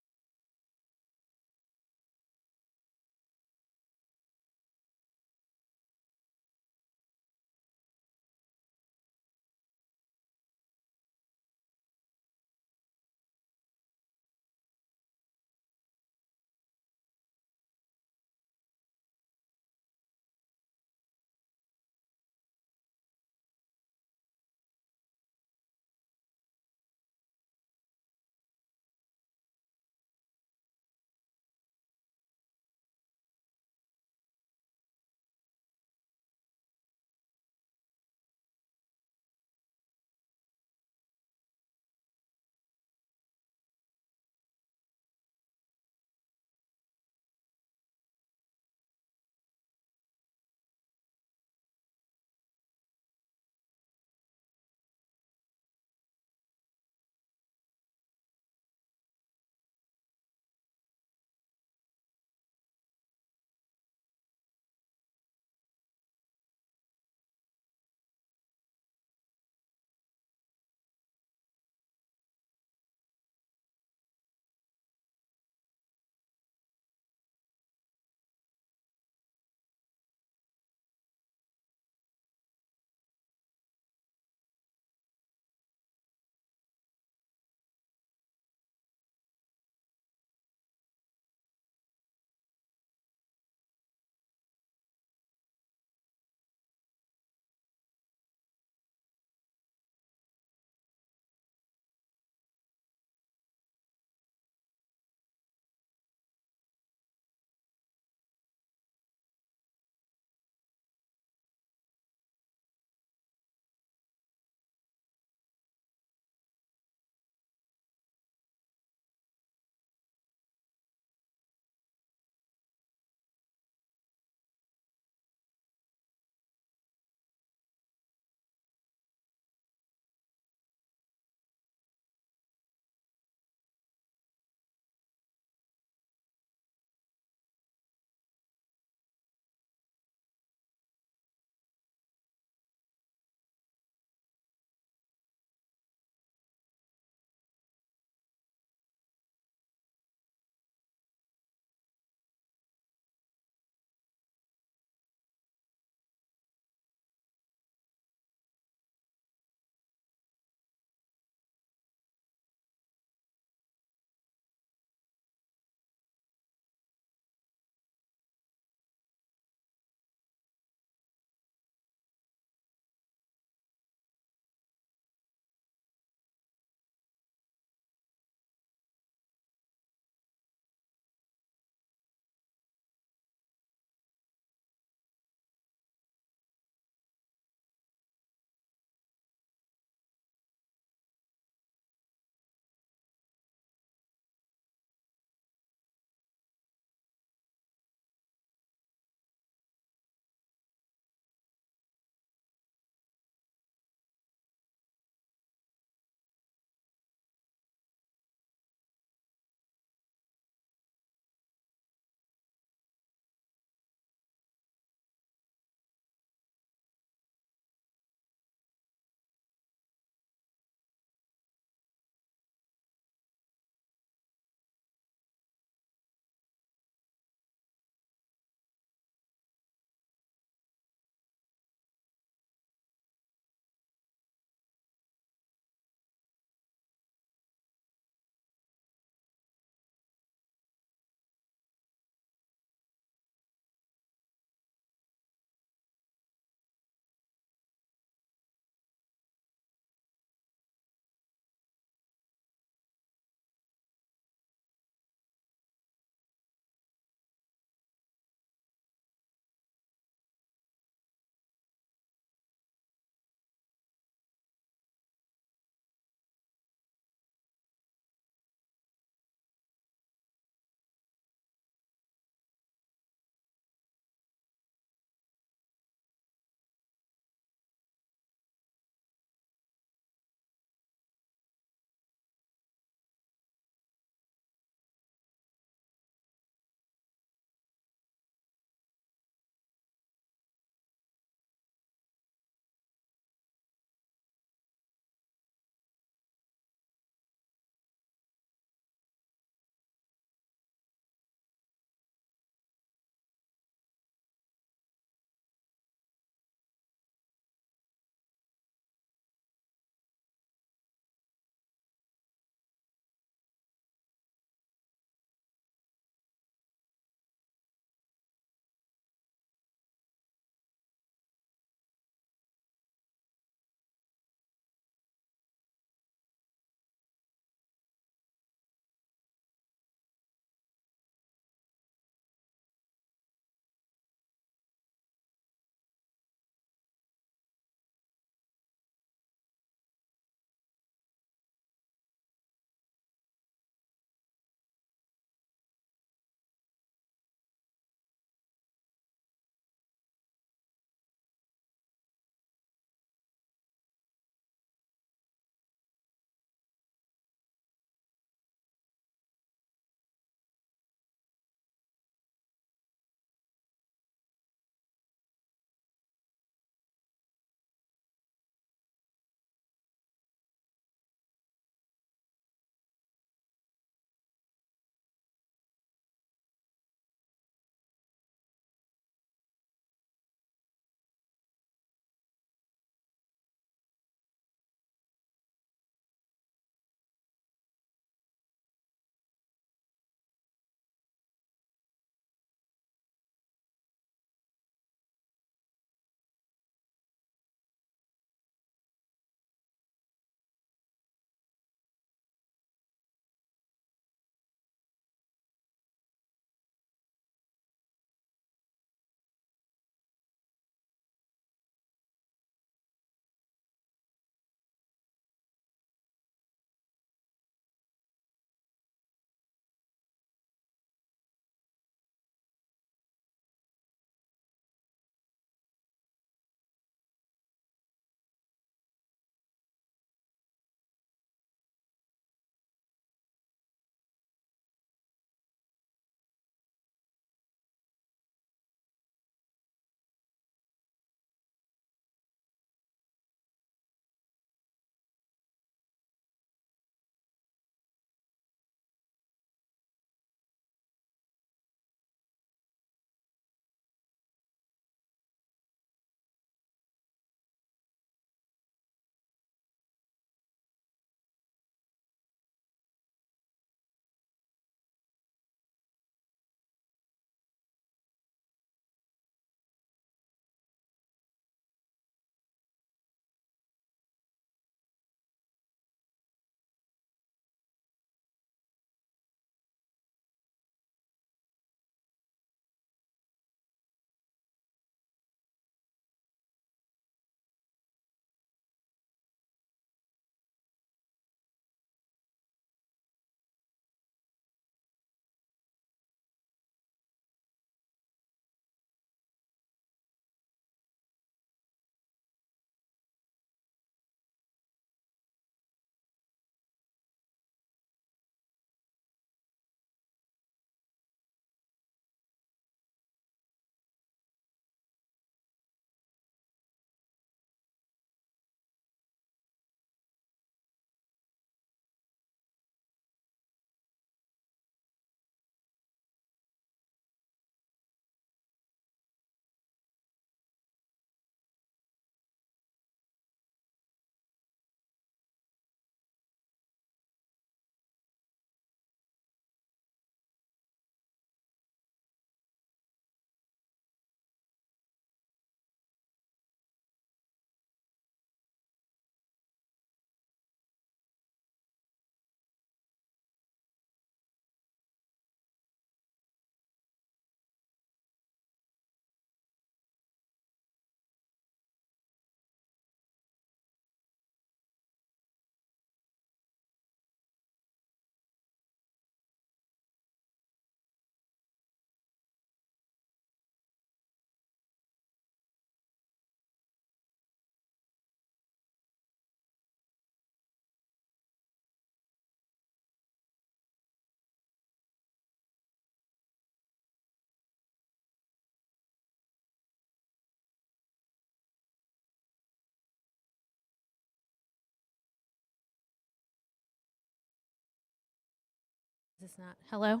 Speaker 1: this not? Hello?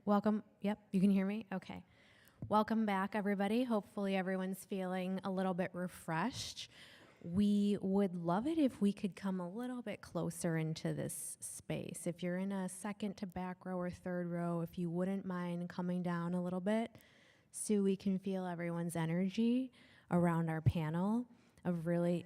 Speaker 1: Welcome. Yep, you can hear me? Okay. Welcome back, everybody. Hopefully everyone's feeling a little bit refreshed. We would love it if we could come a little bit closer into this space. If you're in a second to back row or third row, if you wouldn't mind coming down a little bit so we can feel everyone's energy around our panel of really...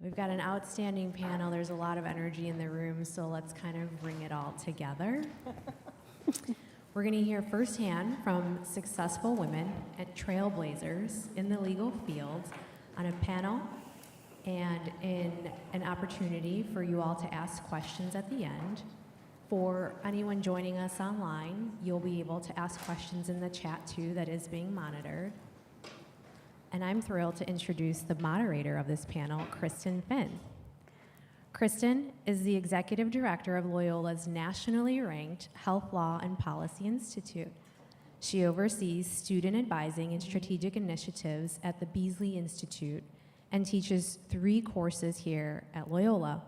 Speaker 1: We've got an outstanding panel. There's a lot of energy in the room, so let's kind of bring it all together. We're going to hear firsthand from successful women and trailblazers in the legal field on a panel and in an opportunity for you all to ask questions at the end. For anyone joining us online, you'll be able to ask questions in the chat too that is being monitored. And I'm thrilled to introduce the moderator of this panel, Kristen Finn. Kristen is the executive director of Loyola's nationally ranked Health Law and Policy Institute. She oversees student advising and strategic initiatives at the Beasley Institute and teaches 3 courses here at Loyola.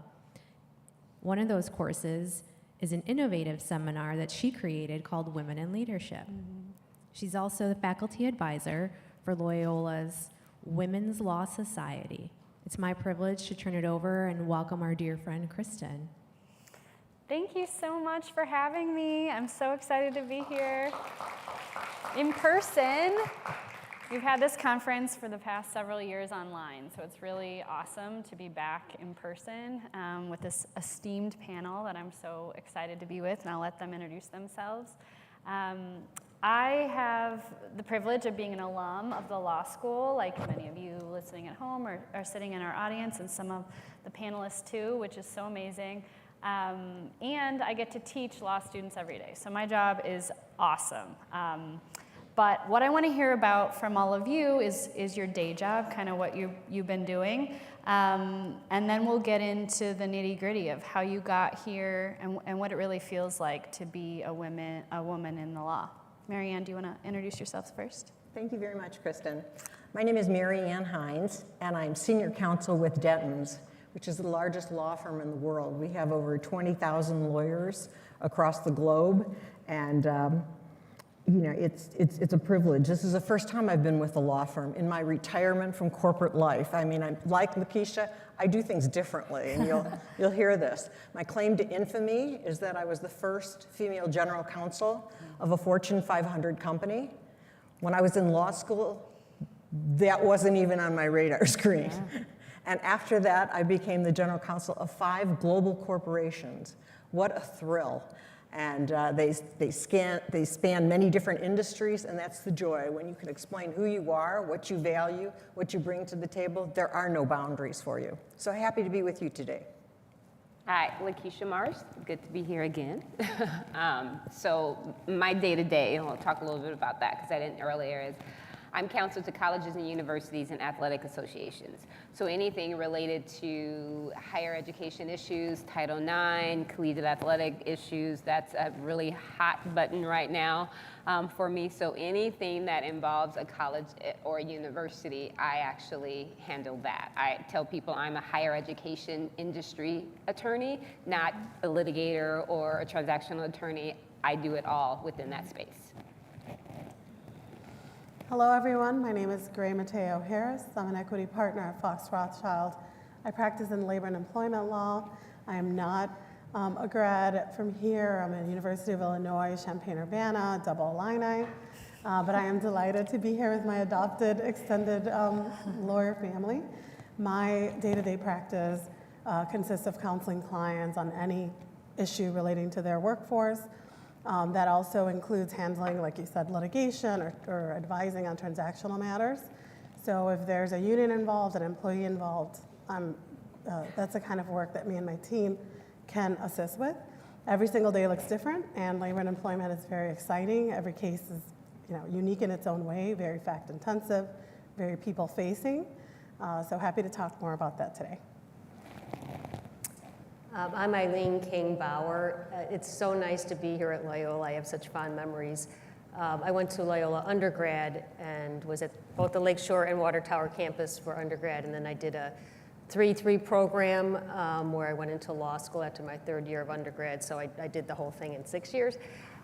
Speaker 1: One of those courses is an innovative seminar that she created called Women in Leadership. She's also the faculty advisor for Loyola's Women's Law Society. It's my privilege to turn it over and welcome our dear friend, Kristen.
Speaker 4: Thank you so much for having me. I'm so excited to be here in person. We've had this conference for the past several years online, so it's really awesome to be back in person with this esteemed panel that I'm so excited to be with, and I'll let them introduce themselves. I have the privilege of being an alum of the law school, like many of you listening at home or sitting in our audience, and some of the panelists too, which is so amazing. And I get to teach law students every day, so my job is awesome. But what I want to hear about from all of you is your day job, kind of what you've been doing. And then we'll get into the nitty-gritty of how you got here and what it really feels like to be a woman in the law. Marianne, do you want to introduce yourselves first?
Speaker 5: Thank you very much, Kristen. My name is Mary Ann Hines, and I'm senior counsel with Denton's, which is the largest law firm in the world. We have over 20,000 lawyers across the globe, and it's a privilege. This is the first time I've been with a law firm in my retirement from corporate life. I mean, I'm like LaKeisha, I do things differently, and you'll hear this. My claim to infamy is that I was the first female general counsel of a Fortune 500 company. When I was in law school, that wasn't even on my radar screen. Yeah. And after that, I became the general counsel of 5 global corporations. What a thrill. And they span many different industries, and that's the joy. When you can explain who you are, what you value, what you bring to the table, there are no boundaries for you. So happy to be with you today.
Speaker 3: Hi, LaKeisha Marsh. Good to be here again. So my day-to-day, and I'll talk a little bit about that because I didn't earlier, is I'm counsel to colleges and universities and athletic associations. So anything related to higher education issues, Title IX, collegiate athletic issues, that's a really hot button right now for me. So anything that involves a college or a university, I actually handle that. I tell people I'm a higher education industry attorney, not a litigator or a transactional attorney. I do it all within that space.
Speaker 6: Hello, everyone. My name is Gray Mateo Harris. I'm an equity partner at Fox Rothschild. I practice in labor and employment law. I am not a grad from here. I'm at the University of Illinois, Champaign-Urbana, double Illini. But I am delighted to be here with my adopted, extended lawyer family. My day-to-day practice consists of counseling clients on any issue relating to their workforce. That also includes handling, like you said, litigation or advising on transactional matters. So if there's a union involved, an employee involved, that's the kind of work that me and my team can assist with. Every single day looks different, and labor and employment is very exciting. Every case is unique in its own way, very fact-intensive, very people-facing. So happy to talk more about that today.
Speaker 7: I'm Eileen King-Bauer. It's so nice to be here at Loyola. I have such fond memories. I went to Loyola undergrad and was at both the Lakeshore and Water Tower campus for undergrad, and then I did a 3-3 program where I went into law school after my 3rd year of undergrad, so I did the whole thing in 6 years,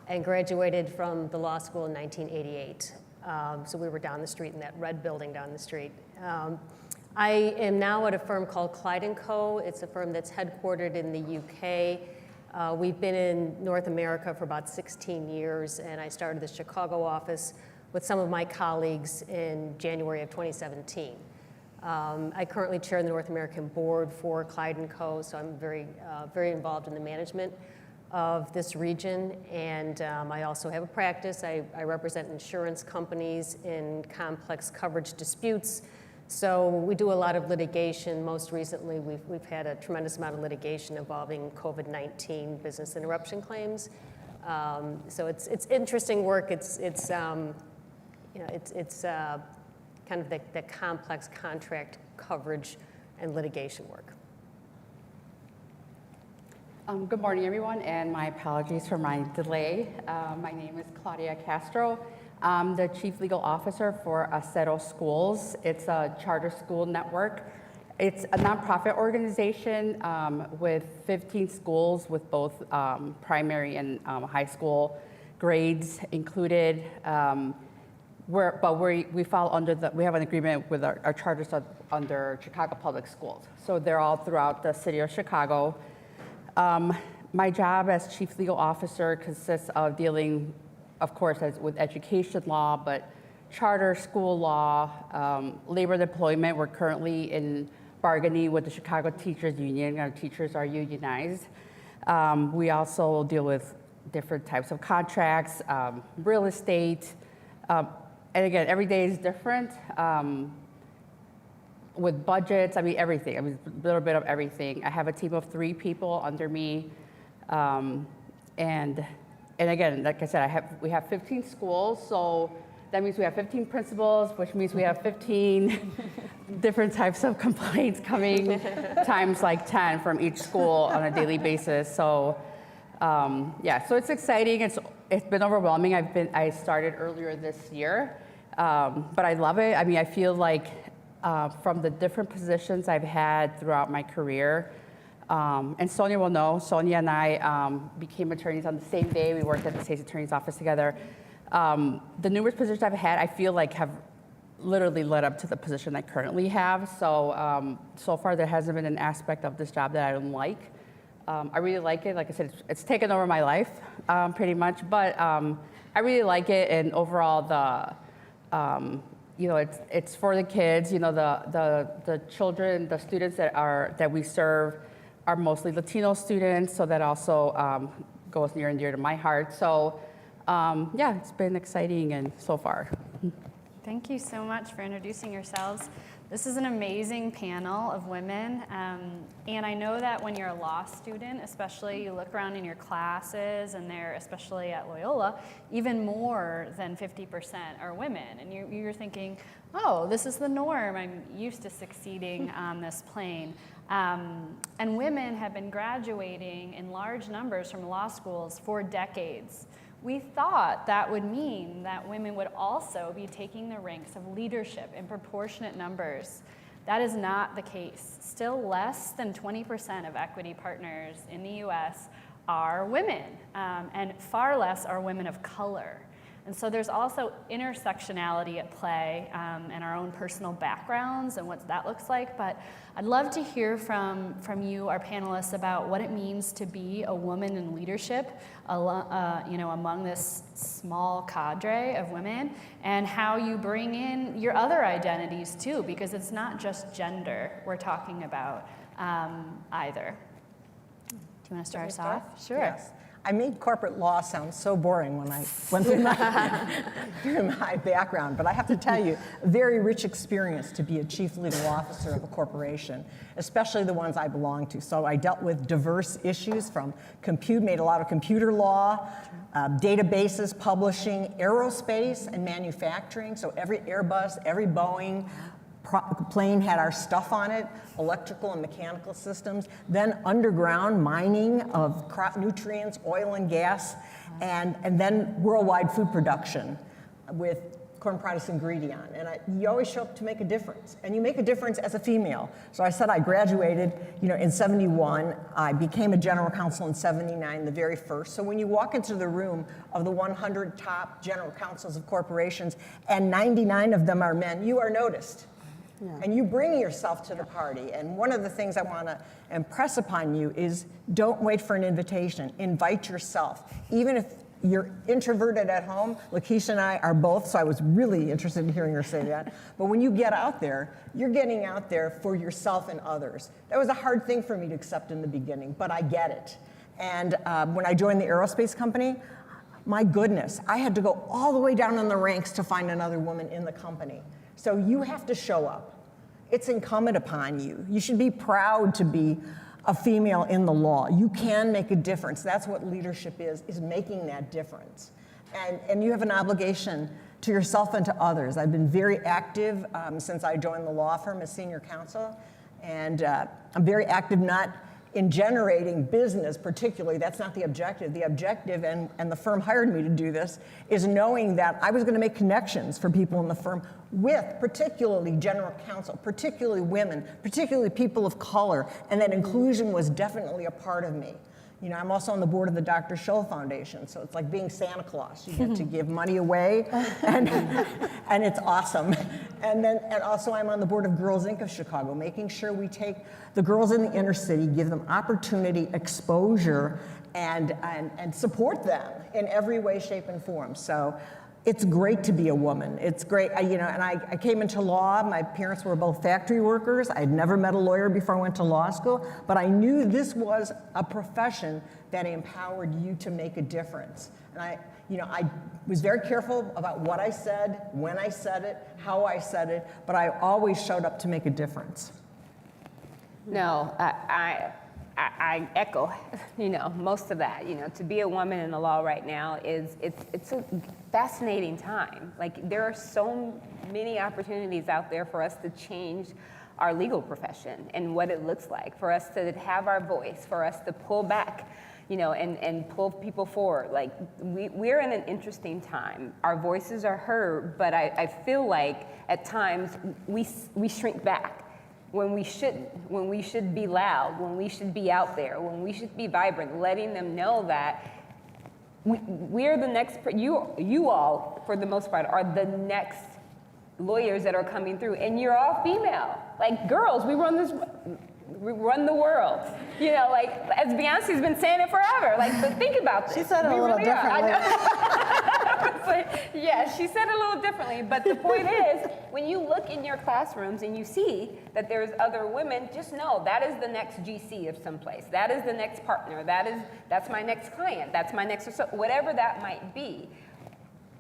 Speaker 7: and graduated from the law school in 1988. So we were down the street in that red building down the street. I am now at a firm called Clyde & Co. It's a firm that's headquartered in the UK. We've been in North America for about 16 years, and I started the Chicago office with some of my colleagues in January of 2017. I currently chair the North American board for Clyde & Co., so I'm very involved in the management of this region. And I also have a practice. I represent insurance companies in complex coverage disputes. So we do a lot of litigation. Most recently, we've had a tremendous amount of litigation involving COVID-19 business interruption claims. So it's interesting work. It's kind of the complex contract coverage and litigation work.
Speaker 8: Good morning, everyone, and my apologies for my delay. My name is Claudia Castro. I'm the Chief Legal Officer for Aceto Schools. It's a charter school network. It's a nonprofit organization with 15 schools with both primary and high school grades included. We fall under we have an agreement with our charters under Chicago Public Schools. So they're all throughout the city of Chicago. My job as Chief Legal Officer consists of dealing, of course, with education law, but charter school law, labor and employment. We're currently in bargaining with the Chicago Teachers Union. Our teachers are unionized. We also deal with different types of contracts, real estate, and again, every day is different. With budgets, I mean, everything. I mean, a little bit of everything. I have a team of 3 people under me. And again, like I said, we have 15 schools, so that means we have 15 principals, which means we have 15 different types of complaints coming times like 10 from each school on a daily basis. So yeah, so it's exciting. It's been overwhelming. I started earlier this year, but I love it. I mean, I feel like from the different positions I've had throughout my career, and Sonia will know, Sonia and I became attorneys on the same day. We worked at the state's attorney's office together. The numerous positions I've had, I feel like have literally led up to the position I currently have. So, so far there hasn't been an aspect of this job that I don't like. I really like it. Like I said, it's taken over my life pretty much, but I really like it. And overall, you know, it's for the kids. You know, the children, the students that we serve are mostly Latino students, so that also goes near and dear to my heart. So yeah, it's been exciting and so far.
Speaker 4: Thank you so much for introducing yourselves. This is an amazing panel of women, and I know that when you're a law student, especially, you look around in your classes, and they're, especially at Loyola, even more than 50% are women, and you're thinking, oh, this is the norm, I'm used to succeeding on this plane. And women have been graduating in large numbers from law schools for decades. We thought that would mean that women would also be taking the ranks of leadership in proportionate numbers. That is not the case. Still less than 20% of equity partners in the US are women, and far less are women of color. And so there's also intersectionality at play in our own personal backgrounds and what that looks like. But I'd love to hear from you, our panelists, about what it means to be a woman in leadership, you know, among this small cadre of women, and how you bring in your other identities too, because it's not just gender we're talking about either. Do you want to start us off? Sure.
Speaker 5: Yes. I made corporate law sound so boring when I went through my background, but I have to tell you, a very rich experience to be a chief legal officer of a corporation, especially the ones I belong to. So I dealt with diverse issues from made a lot of computer law, databases, publishing, aerospace, and manufacturing. So every Airbus, every Boeing plane had our stuff on it, electrical and mechanical systems, then underground mining of crop nutrients, oil and gas, and then worldwide food production with corn products ingredient. And you always show up to make a difference. And you make a difference as a female. So I said I graduated, in 71. I became a general counsel in 79, the very first. So when you walk into the room of the 100 top general counsels of corporations, and 99 of them are men, you are noticed. Yeah. And you bring yourself to the party. And one of the things I want to impress upon you is don't wait for an invitation. Invite yourself. Even if you're introverted at home, LaKeisha and I are both, so I was really interested in hearing her say that. But when you get out there, you're getting out there for yourself and others. That was a hard thing for me to accept in the beginning, but I get it. And when I joined the aerospace company, my goodness, I had to go all the way down in the ranks to find another woman in the company. So you have to show up. It's incumbent upon you. You should be proud to be a female in the law. You can make a difference. That's what leadership is making that difference. And you have an obligation to yourself and to others. I've been very active since I joined the law firm as senior counsel. And I'm very active not in generating business particularly. That's not the objective. The objective, and the firm hired me to do this, is knowing that I was going to make connections for people in the firm with particularly general counsel, particularly women, particularly people of color, and that inclusion was definitely a part of me. I'm also on the board of the Dr. Scholl Foundation, so it's like being Santa Claus. You get to give money away, and it's awesome. And also I'm on the board of Girls Inc. of Chicago, making sure we take the girls in the inner city, give them opportunity, exposure, and support them in every way, shape, and form. So it's great to be a woman. It's great, and I came into law. My parents were both factory workers. I'd never met a lawyer before I went to law school, but I knew this was a profession that empowered you to make a difference. And I was very careful about what I said, when I said it, how I said it, but I always showed up to make a difference.
Speaker 3: No, I echo, most of that. To be a woman in the law right now it's a fascinating time. Like, there are so many opportunities out there for us to change our legal profession and what it looks like, for us to have our voice, for us to pull back, and pull people forward. Like, we're in an interesting time. Our voices are heard, but I feel like at times we shrink back. When we should be loud, when we should be out there, when we should be vibrant, letting them know that we're the next, you all, for the most part, are the next lawyers that are coming through, and you're all female. Like, girls, we run the world. Like, as Beyonce's been saying it forever. Like, but think about this.
Speaker 6: She said it a little differently.
Speaker 3: Yeah, she said it a little differently, but the point is, when you look in your classrooms and you see that there's other women, just know that is the next GC of someplace. That is the next partner. That's my next client. That's my next, whatever that might be.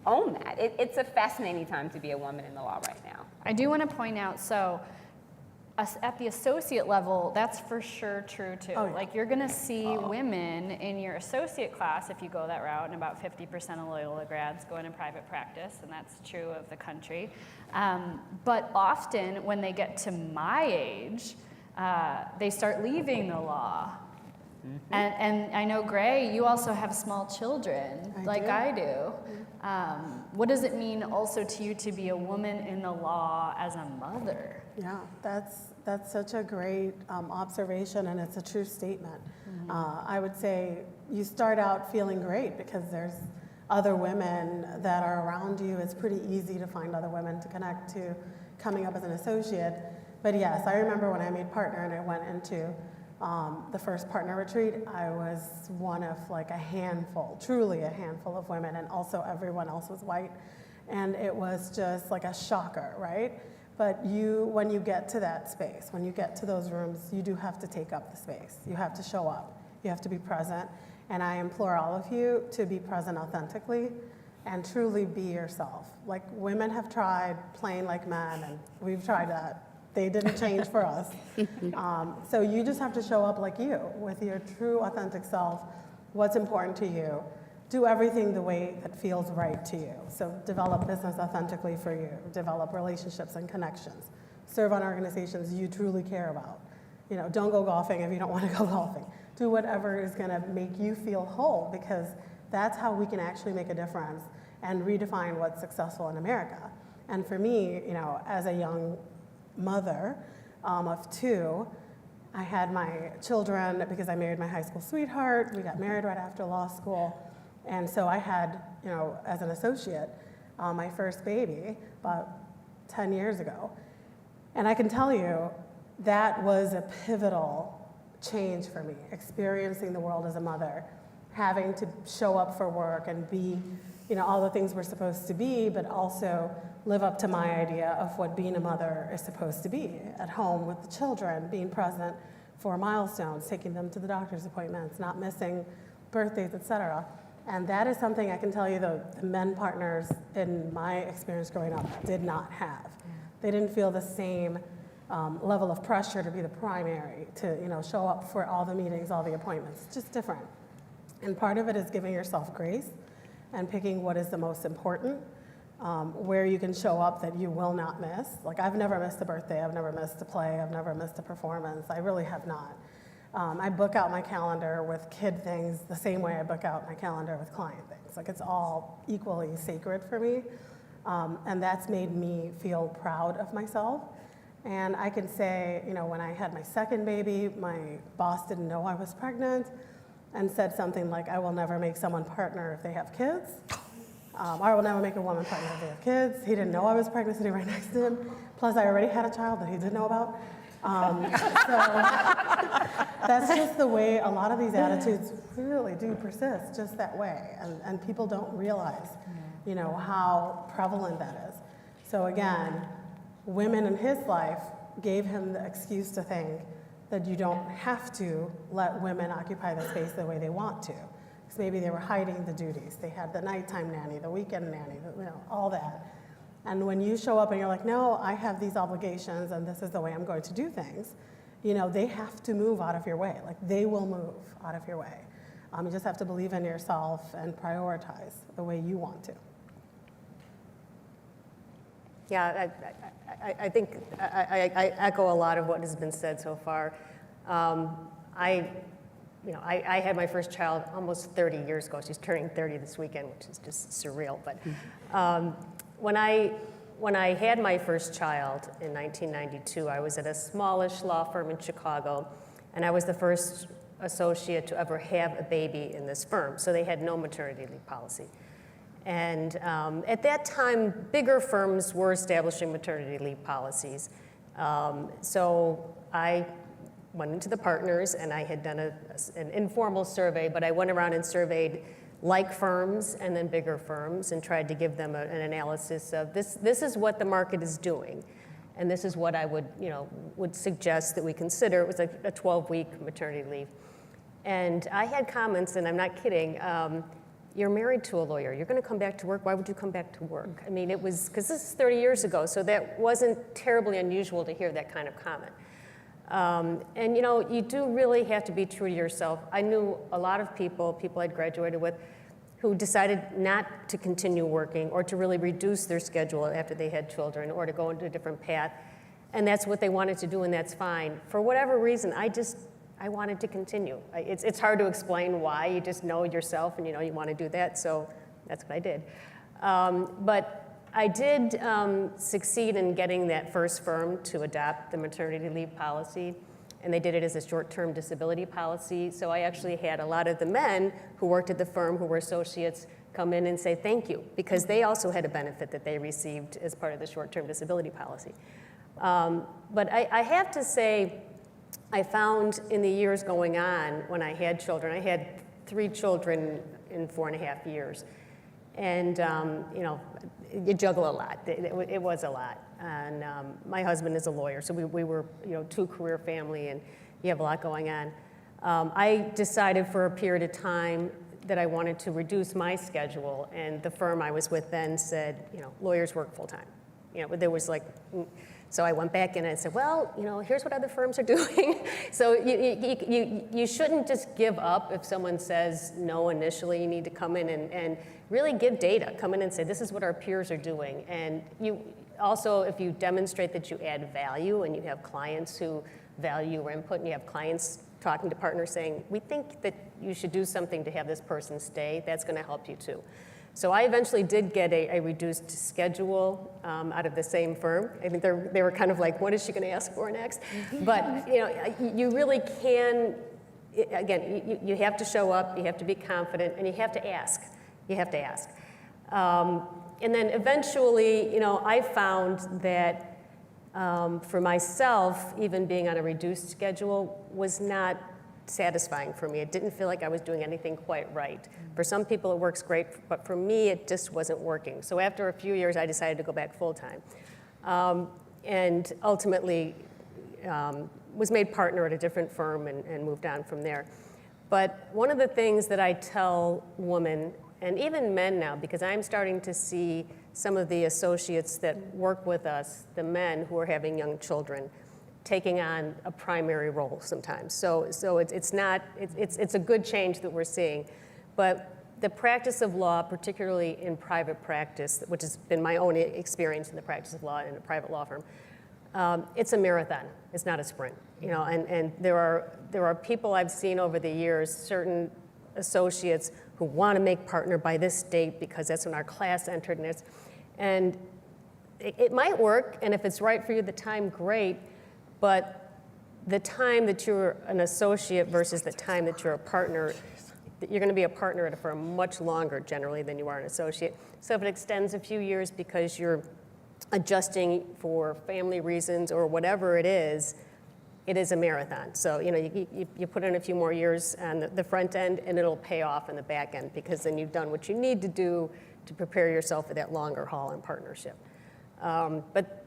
Speaker 3: Own that. It's a fascinating time to be a woman in the law right now.
Speaker 4: I do want to point out, at the associate level, that's for sure true too. Oh, yeah. Like, you're gonna see women in your associate class if you go that route, and about 50% of Loyola grads go into private practice, and that's true of the country. But often when they get to my age, they start leaving the law. Mm-hmm. And I know, Gray, you also have small children, I do. What does it mean also to you to be a woman in the law as a mother?
Speaker 6: Yeah, that's such a great observation, and it's a true statement. Mm-hmm. I would say you start out feeling great because there's other women that are around you. It's pretty easy to find other women to connect to coming up as an associate. But yes, I remember when I made partner and I went into the first partner retreat, I was one of like a handful, truly a handful of women, and also everyone else was white. And it was just like a shocker, right? But when you get to that space, when you get to those rooms, you do have to take up the space. You have to show up. You have to be present. And I implore all of you to be present authentically and truly be yourself. Like, women have tried playing like men, and we've tried that. They didn't change for us. So you just have to show up like you, with your true, authentic self, what's important to you. Do everything the way that feels right to you. So develop business authentically for you. Develop relationships and connections. Serve on organizations you truly care about. Don't go golfing if you don't want to go golfing. Do whatever is going to make you feel whole, because that's how we can actually make a difference. and redefine what's successful in America. And for me, you know, as a young mother of two, I had my children because I married my high school sweetheart. We got married right after law school. And so I had, you know, as an associate, my first baby about 10 years ago. And I can tell you, that was a pivotal change for me, experiencing the world as a mother, having to show up for work and be, you know, all the things we're supposed to be, but also live up to my idea of what being a mother is supposed to be, at home with the children, being present for milestones, taking them to the doctor's appointments, not missing birthdays, etc. And that is something I can tell you the men partners in my experience growing up did not have. They didn't feel the same level of pressure to be the primary, to, you know, show up for all the meetings, all the appointments. It's just different. And part of it is giving yourself grace and picking what is the most important, where you can show up that you will not miss. Like, I've never missed a birthday, I've never missed a play, I've never missed a performance. I really have not. I book out my calendar with kid things the same way I book out my calendar with client things. Like, it's all equally sacred for me. And that's made me feel proud of myself. And I can say, you know, when I had my second baby, my boss didn't know I was pregnant and said something like, I will never make someone partner if they have kids. I will never make a woman partner if they have kids. He didn't know I was pregnant sitting right next to him. Plus, I already had a child that he didn't know about. So that's just the way a lot of these attitudes really do persist, just that way. And people don't realize, you know, how prevalent that is. So again, women in his life gave him the excuse to think that you don't have to let women occupy the space the way they want to. Because maybe they were hiding the duties. They had the nighttime nanny, the weekend nanny, you know, all that. And when you show up and you're like, no, I have these obligations and this is the way I'm going to do things, you know, they have to move out of your way. Like, they will move out of your way. You just have to believe in yourself and prioritize the way you want to.
Speaker 7: Yeah, I think I echo a lot of what has been said so far. I had my first child almost 30 years ago. She's turning 30 this weekend, which is just surreal. But when I had my first child in 1992, I was at a smallish law firm in Chicago, and I was the first associate to ever have a baby in this firm. So they had no maternity leave policy. And at that time, bigger firms were establishing maternity leave policies. So I went into the partners, and I had done an informal survey, but I went around and surveyed like firms and then bigger firms and tried to give them an analysis of this is what the market is doing. And this is what I would suggest that we consider. It was a 12-week maternity leave. And I had comments, and I'm not kidding, you're married to a lawyer. You're going to come back to work. Why would you come back to work? I mean, it was, because this is 30 years ago, so that wasn't terribly unusual to hear that kind of comment. And, you know, you do really have to be true to yourself. I knew a lot of people I'd graduated with, who decided not to continue working or to really reduce their schedule after they had children or to go into a different path. And that's what they wanted to do, and that's fine. For whatever reason, I wanted to continue. It's hard to explain why. You just know yourself and you know you want to do that, so that's what I did. But I did succeed in getting that first firm to adopt the maternity leave policy, and they did it as a short-term disability policy. So I actually had a lot of the men who worked at the firm, who were associates, come in and say thank you, because they also had a benefit that they received as part of the short-term disability policy. But I have to say, I found in the years going on when I had children, I had 3 children in 4.5 years. And, you know, you juggle a lot. It was a lot. And my husband is a lawyer, so we were, you know, 2-career family, and you have a lot going on. I decided for a period of time that I wanted to reduce my schedule, and the firm I was with then said, you know, lawyers work full-time. You know, there was like, so I went back in and I said, well, you know, here's what other firms are doing. So you shouldn't just give up if someone says no initially. You need to come in and really give data. Come in and say, this is what our peers are doing. And you also, if you demonstrate that you add value and you have clients who value your input, and you have clients talking to partners saying, we think that you should do something to have this person stay, that's going to help you too. So I eventually did get a reduced schedule out of the same firm. I think they were kind of like, what is she going to ask for next? But you really can, again, you have to show up, you have to be confident, and you have to ask. You have to ask. And then eventually, I found that for myself, even being on a reduced schedule was not satisfying for me. It didn't feel like I was doing anything quite right. For some people, it works great, but for me, it just wasn't working. So after a few years, I decided to go back full-time. And ultimately was made partner at a different firm and moved on from there. But one of the things that I tell women, and even men now, because I'm starting to see some of the associates that work with us, the men who are having young children, taking on a primary role sometimes. So it's a good change that we're seeing. But the practice of law, particularly in private practice, which has been my own experience in the practice of law in a private law firm, it's a marathon. It's not a sprint. And there are people I've seen over the years, certain associates who want to make partner by this date because that's when our class entered, and it might work, and if it's right for you at the time, great. But the time that you're an associate versus the time that you're a partner, you're going to be a partner at a firm much longer generally than you are an associate. So if it extends a few years because you're adjusting for family reasons or whatever it is a marathon. So you put in a few more years on the front end, and it'll pay off in the back end, because then you've done what you need to do to prepare yourself for that longer haul in partnership. But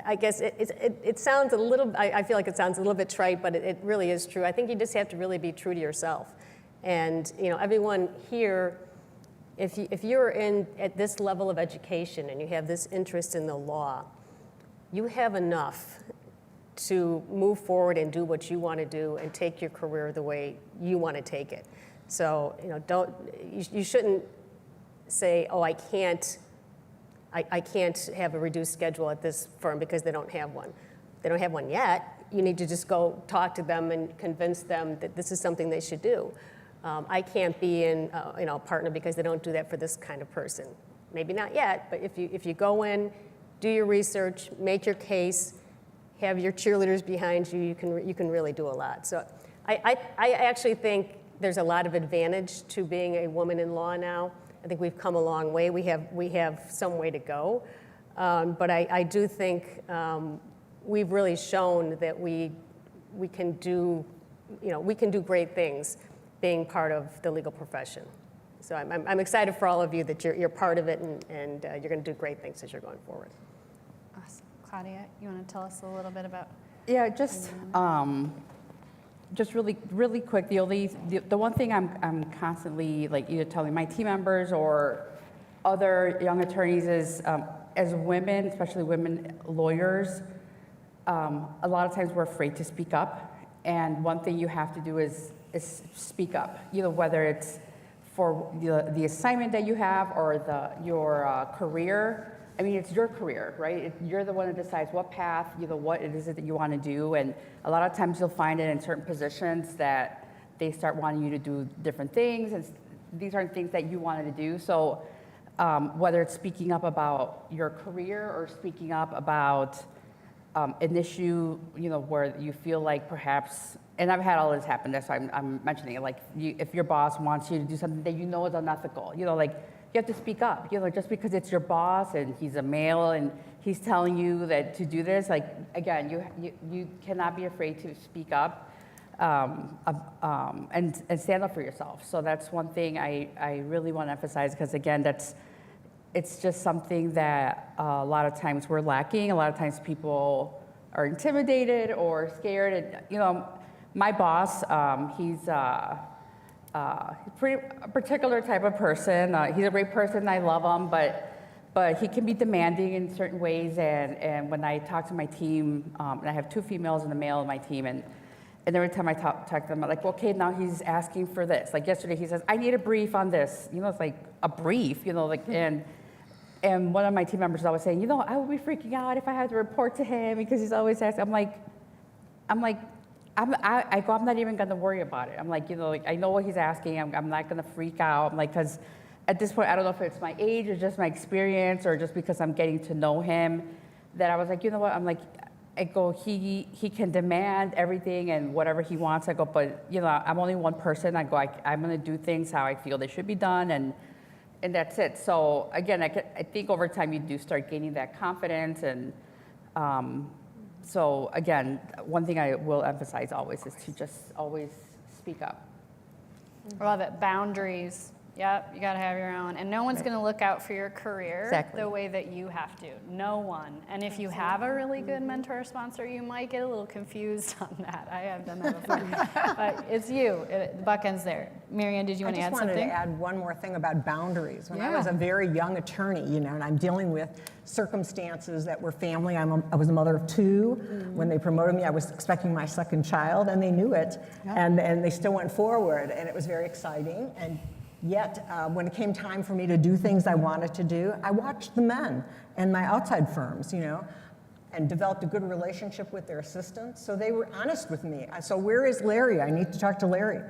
Speaker 7: I guess it sounds a little, I feel like it sounds a little bit trite, but it really is true. I think you just have to really be true to yourself. And everyone here, if you're at this level of education and you have this interest in the law, you have enough to move forward and do what you want to do and take your career the way you want to take it. So you shouldn't say, oh, I can't have a reduced schedule at this firm because they don't have one. They don't have one yet. You need to just go talk to them and convince them that this is something they should do. I can't be in a partner because they don't do that for this kind of person. Maybe not yet, but if you go in, do your research, make your case, have your cheerleaders behind you, you can really do a lot. So I actually think there's a lot of advantage to being a woman in law now. I think we've come a long way. We have some way to go, but I do think we've really shown that we can do great things being part of the legal profession. So I'm excited for all of you that you're part of it, and you're going to do great things as you're going forward.
Speaker 4: Awesome. Claudia, you want to tell us a little bit about?
Speaker 8: Yeah, just really quick. The one thing I'm constantly either telling my team members or other young attorneys is, as women, especially women lawyers, a lot of times we're afraid to speak up. And one thing you have to do is speak up. Whether it's for the assignment that you have or your career. I mean, it's your career, right? You're the one that decides what path, what it is that you want to do. And a lot of times you'll find it in certain positions that they start wanting you to do different things. And these aren't things that you wanted to do. So whether it's speaking up about your career or speaking up about an issue, where you feel like perhaps, and I've had all this happen, that's why I'm mentioning it, if your boss wants you to do something that is unethical, you have to speak up, just because it's your boss and he's a male and he's telling you that to do this, again, you cannot be afraid to speak up and stand up for yourself. So that's one thing I really want to emphasize, because again, it's just something that a lot of times we're lacking. A lot of times people are intimidated or scared. And, my boss, he's a pretty particular type of person. He's a great person. I love him, but he can be demanding in certain ways. And when I talk to my team, and I have 2 females and a male on my team, and every time I talk to them, I'm like, okay, now he's asking for this. Like yesterday, he says, I need a brief on this. It's like a brief, and one of my team members is always saying, I would be freaking out if I had to report to him because he's always asking. I'm not even going to worry about it. I'm like, I know what he's asking. I'm not going to freak out. I'm like, because at this point, I don't know if it's my age or just my experience or just because I'm getting to know him, that I was like, you know what, I go, he can demand everything and whatever he wants. I go, but you know, I'm only one person. I go, I'm gonna do things how I feel they should be done, and that's it. So again, I think over time you do start gaining that confidence, and so again, one thing I will emphasize always is to just always speak up.
Speaker 4: I love it. Boundaries. Yep, you got to have your own. And no one's going to look out for your career the way that you have to. No one. And if you have a really good mentor or sponsor, you might get a little confused on that. I have done that before. But it's you. The buck ends there. Marianne, did you want to add something?
Speaker 5: I just wanted to add one more thing about boundaries. When I was a very young attorney, you know, and I'm dealing with circumstances that were family. I was a mother of two. When they promoted me, I was expecting my second child, and they knew it. And they still went forward, and it was very exciting. And yet, when it came time for me to do things I wanted to do, I watched the men and my outside firms, you know, and developed a good relationship with their assistants. So they were honest with me. So where is Larry? I need to talk to Larry.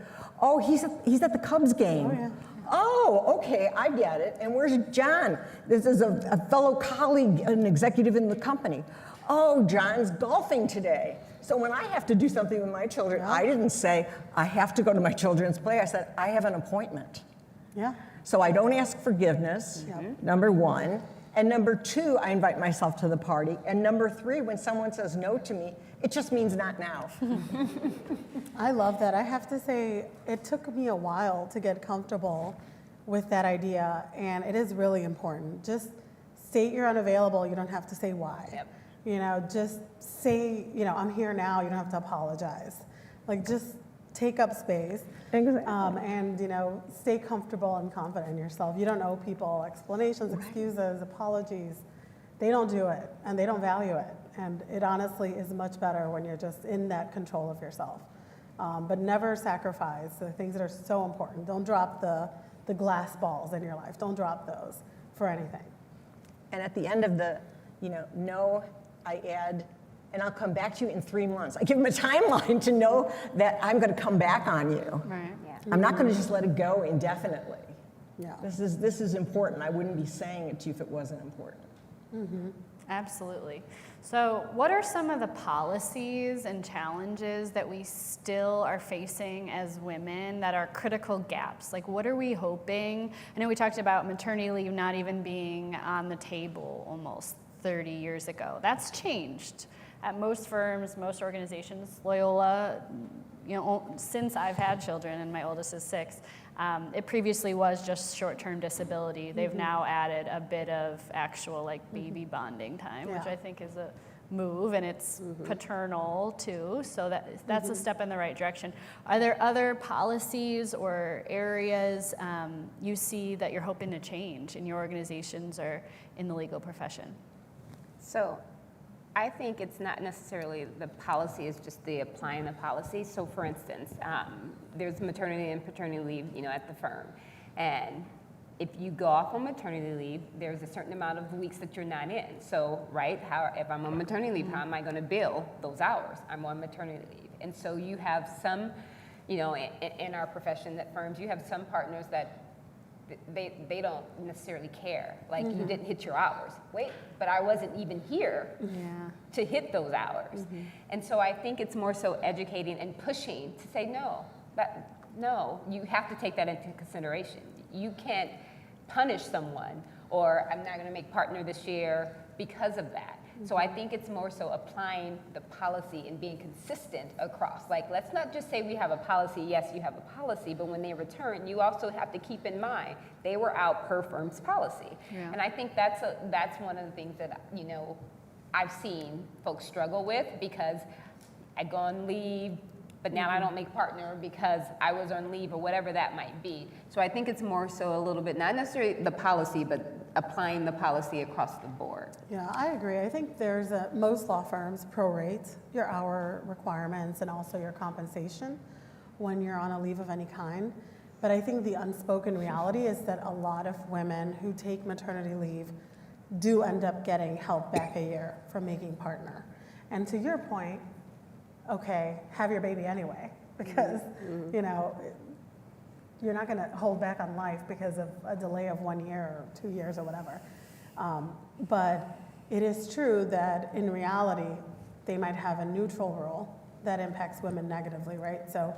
Speaker 5: Oh, he's at the Cubs game. Oh, yeah. Oh, okay, I get it. And where's John? This is a fellow colleague, an executive in the company. Oh, John's golfing today. So when I have to do something with my children, I didn't say, I have to go to my children's play. I said, I have an appointment.
Speaker 6: Yeah.
Speaker 5: So I don't ask forgiveness, number one. And number two, I invite myself to the party. And number three, when someone says no to me, it just means not now.
Speaker 6: I love that. I have to say, it took me a while to get comfortable with that idea, and it is really important. Just state you're unavailable. You don't have to say why.
Speaker 3: Yep.
Speaker 6: You know, just say, you know, I'm here now. You don't have to apologize. Like, just take up space.
Speaker 5: Exactly.
Speaker 6: And, you know, stay comfortable and confident in yourself. You don't owe people explanations, excuses, apologies. They don't do it, and they don't value it. And it honestly is much better when you're just in that control of yourself. But never sacrifice the things that are so important. Don't drop the glass balls in your life. Don't drop those for anything.
Speaker 5: And at the end of the, you know, no, I add, and I'll come back to you in 3 months. I give them a timeline to know that I'm going to come back on you.
Speaker 4: Right.
Speaker 3: Yeah.
Speaker 5: I'm not going to just let it go indefinitely.
Speaker 6: Yeah.
Speaker 5: This is important. I wouldn't be saying it to you if it wasn't important.
Speaker 4: Absolutely. So what are some of the policies and challenges that we still are facing as women that are critical gaps? Like, what are we hoping? I know we talked about maternity leave not even being on the table almost 30 years ago. That's changed at most firms, most organizations. Loyola, you know, since I've had children, and my oldest is 6, it previously was just short-term disability. They've now added a bit of actual like baby bonding time, which I think is a move, and it's paternal too, so that's a step in the right direction. Are there other policies or areas you see that you're hoping to change in your organizations or in the legal profession?
Speaker 3: So I think it's not necessarily the policy, it's just the applying the policy. So for instance, there's maternity and paternity leave, you know, at the firm. And if you go off on maternity leave, there's a certain amount of weeks that you're not in. So, right, if I'm on maternity leave, how am I going to bill those hours? I'm on maternity leave. And so you have some, you know, in our profession at firms, you have some partners that they don't necessarily care. Like, you didn't hit your hours. Wait, but I wasn't even here to hit those hours. And so I think it's more so educating and pushing to say, no, you have to take that into consideration. You can't punish someone, or I'm not going to make partner this year because of that. So I think it's more so applying the policy and being consistent across. Like, let's not just say we have a policy. Yes, you have a policy, but when they return, you also have to keep in mind they were out per firm's policy. And I think that's one of the things that, you know, I've seen folks struggle with, because I go on leave, but now I don't make partner because I was on leave, or whatever that might be. So I think it's more so a little bit, not necessarily the policy, but applying the policy across the board.
Speaker 6: Yeah, I agree. I think most law firms prorate your hour requirements and also your compensation when you're on a leave of any kind. But I think the unspoken reality is that a lot of women who take maternity leave do end up getting held back a year from making partner. And to your point, okay, have your baby anyway, because, you know, you're not going to hold back on life because of a delay of 1 year or 2 years or whatever. But it is true that in reality, they might have a neutral role that impacts women negatively, right? So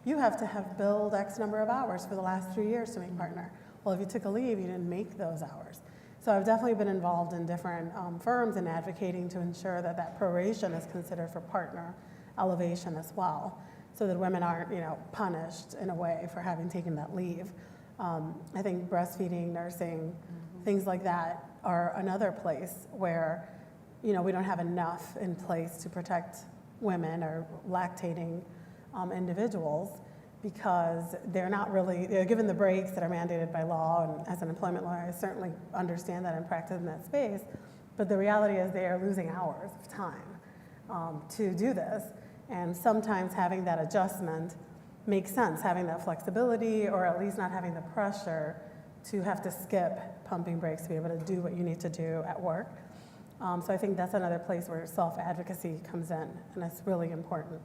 Speaker 6: you have to have billed X number of hours for the last 3 years to make partner. Well, if you took a leave, you didn't make those hours. So I've definitely been involved in different firms and advocating to ensure that that proration is considered for partner elevation as well, so that women aren't, punished in a way for having taken that leave. I think breastfeeding, nursing, things like that are another place where, we don't have enough in place to protect women or lactating individuals, because they're not really, they're given the breaks that are mandated by law, and as an employment lawyer, I certainly understand that and practice in that space, but the reality is they are losing hours of time to do this, and sometimes having that adjustment makes sense, having that flexibility, or at least not having the pressure to have to skip pumping breaks to be able to do what you need to do at work. So I think that's another place where self-advocacy comes in, and that's really important.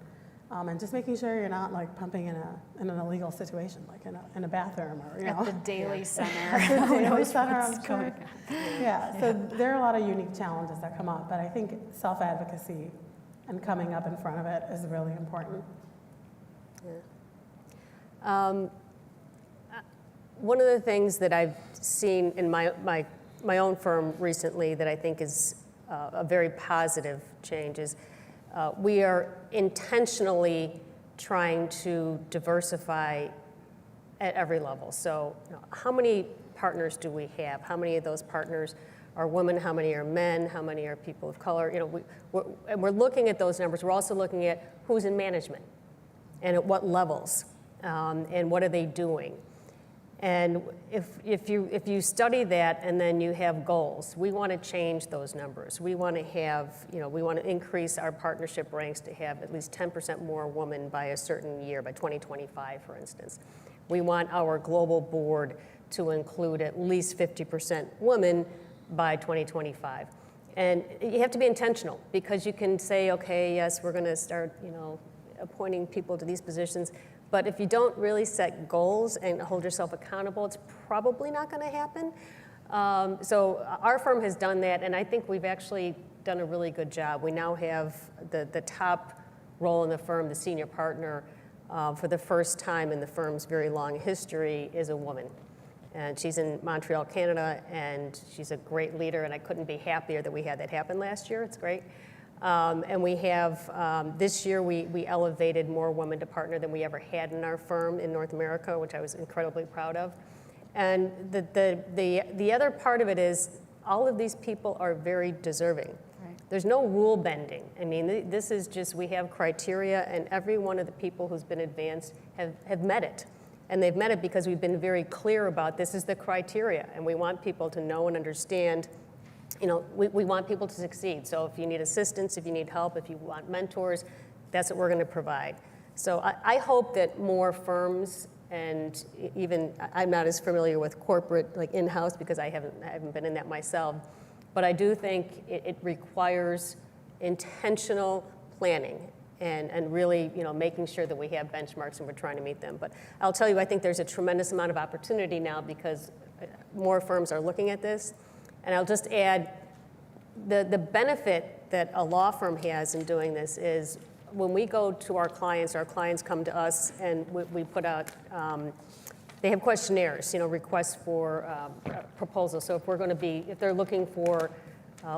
Speaker 6: And just making sure you're not like pumping in an illegal situation, like in a bathroom or
Speaker 4: At the Daily Center.
Speaker 6: At the
Speaker 4: Who
Speaker 6: Daily
Speaker 4: knows
Speaker 6: Center,
Speaker 4: what's
Speaker 6: I'm sure.
Speaker 4: going on.
Speaker 6: Yeah, so there are a lot of unique challenges that come up, but I think self-advocacy and coming up in front of it is really important.
Speaker 7: One of the things that I've seen in my own firm recently that I think is a very positive change is we are intentionally trying to diversify at every level. So how many partners do we have? How many of those partners are women? How many are men? How many are people of color? We're looking at those numbers. We're also looking at who's in management and at what levels and what are they doing. And if you study that and then you have goals, we want to change those numbers. We want to have, we want to increase our partnership ranks to have at least 10% more women by a certain year, by 2025, for instance. We want our global board to include at least 50% women by 2025. And you have to be intentional, because you can say, okay, yes, we're going to start, appointing people to these positions. But if you don't really set goals and hold yourself accountable, it's probably not going to happen. So our firm has done that, and I think we've actually done a really good job. We now have the top role in the firm, the senior partner, for the first time in the firm's very long history, is a woman. And she's in Montreal, Canada, and she's a great leader, and I couldn't be happier that we had that happen last year. It's great. And we have, this year we elevated more women to partner than we ever had in our firm in North America, which I was incredibly proud of. And the other part of it is all of these people are very deserving. Right. There's no rule bending. I mean, this is just, we have criteria, and every one of the people who's been advanced have met it. And they've met it because we've been very clear about this is the criteria, and we want people to know and understand. We want people to succeed. So if you need assistance, if you need help, if you want mentors, that's what we're going to provide. So I hope that more firms, and even I'm not as familiar with corporate, like in-house, because I haven't been in that myself, but I do think it requires intentional planning and really making sure that we have benchmarks and we're trying to meet them. But I'll tell you, I think there's a tremendous amount of opportunity now because more firms are looking at this. And I'll just add, the benefit that a law firm has in doing this is when we go to our clients come to us, and we put out, they have questionnaires, requests for proposals. So if they're looking for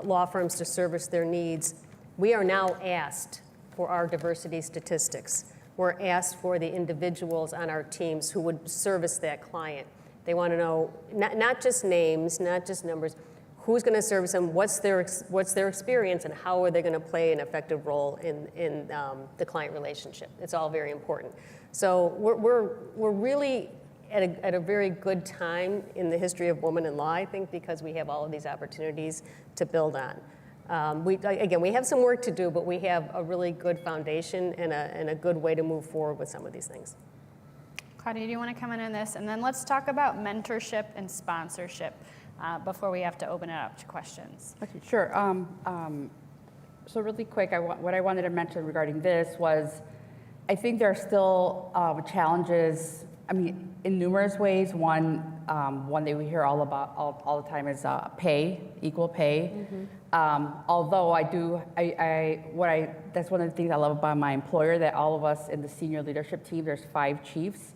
Speaker 7: law firms to service their needs, we are now asked for our diversity statistics. We're asked for the individuals on our teams who would service that client. They want to know not just names, not just numbers, who's going to service them, what's their experience, and how are they going to play an effective role in the client relationship. It's all very important. So we're really at a very good time in the history of women in law, I think, because we have all of these opportunities to build on. We have some work to do, but we have a really good foundation and a good way to move forward with some of these things.
Speaker 4: Claudia, do you want to come in on this? And then let's talk about mentorship and sponsorship before we have to open it up to questions.
Speaker 8: Okay, sure. So really quick, what I wanted to mention regarding this was, I think there are still challenges. I mean, in numerous ways. One that we hear all about all the time is pay, equal pay. Although that's one of the things I love about my employer, that all of us in the senior leadership team, there's 5 chiefs,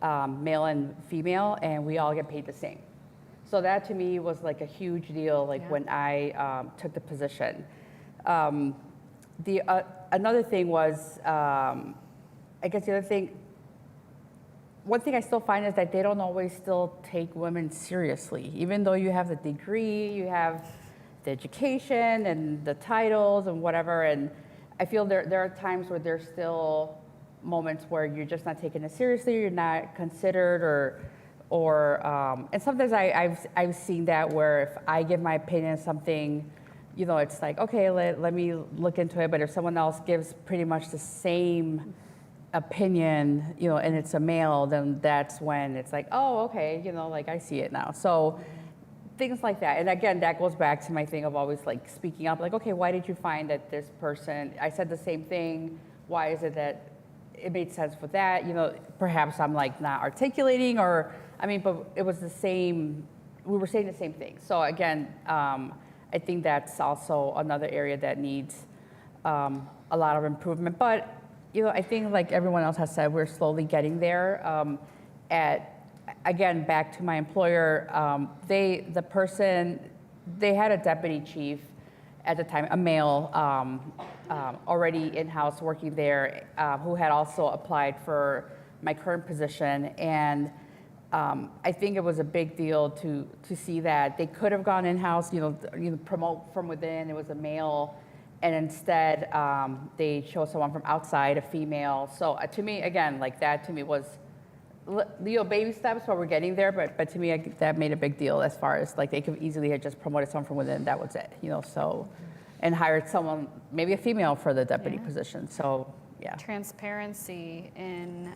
Speaker 8: male and female, and we all get paid the same. So that to me was like a huge deal, like when I took the position. Another thing was, I guess the other thing, one thing I still find is that they don't always still take women seriously. Even though you have the degree, you have the education and the titles and whatever, and I feel there are times where there's still moments where you're just not taken as seriously, you're not considered, and sometimes I've seen that where if I give my opinion on something, you know, it's like, okay, let me look into it, but if someone else gives pretty much the same opinion, you know, and it's a male, then that's when it's like, oh, okay, you know, like I see it now. So things like that. And again, that goes back to my thing of always like speaking up, like, okay, why did you find that this person, I said the same thing, why is it that it made sense for that? You know, perhaps I'm like not articulating, or, I mean, but it was the same, we were saying the same thing. So again, I think that's also another area that needs a lot of improvement. But you know, I think like everyone else has said, we're slowly getting there. Again, back to my employer, they had a deputy chief at the time, a male, already in-house working there, who had also applied for my current position. And I think it was a big deal to see that they could have gone in-house, you know, promote from within. It was a male. And instead, they chose someone from outside, a female. So to me, again, like that to me was, you know, baby steps, but we're getting there. But to me, that made a big deal as far as like they could easily have just promoted someone from within. That was it, you know. So, and hired someone, maybe a female, for the deputy position. So yeah.
Speaker 4: Transparency in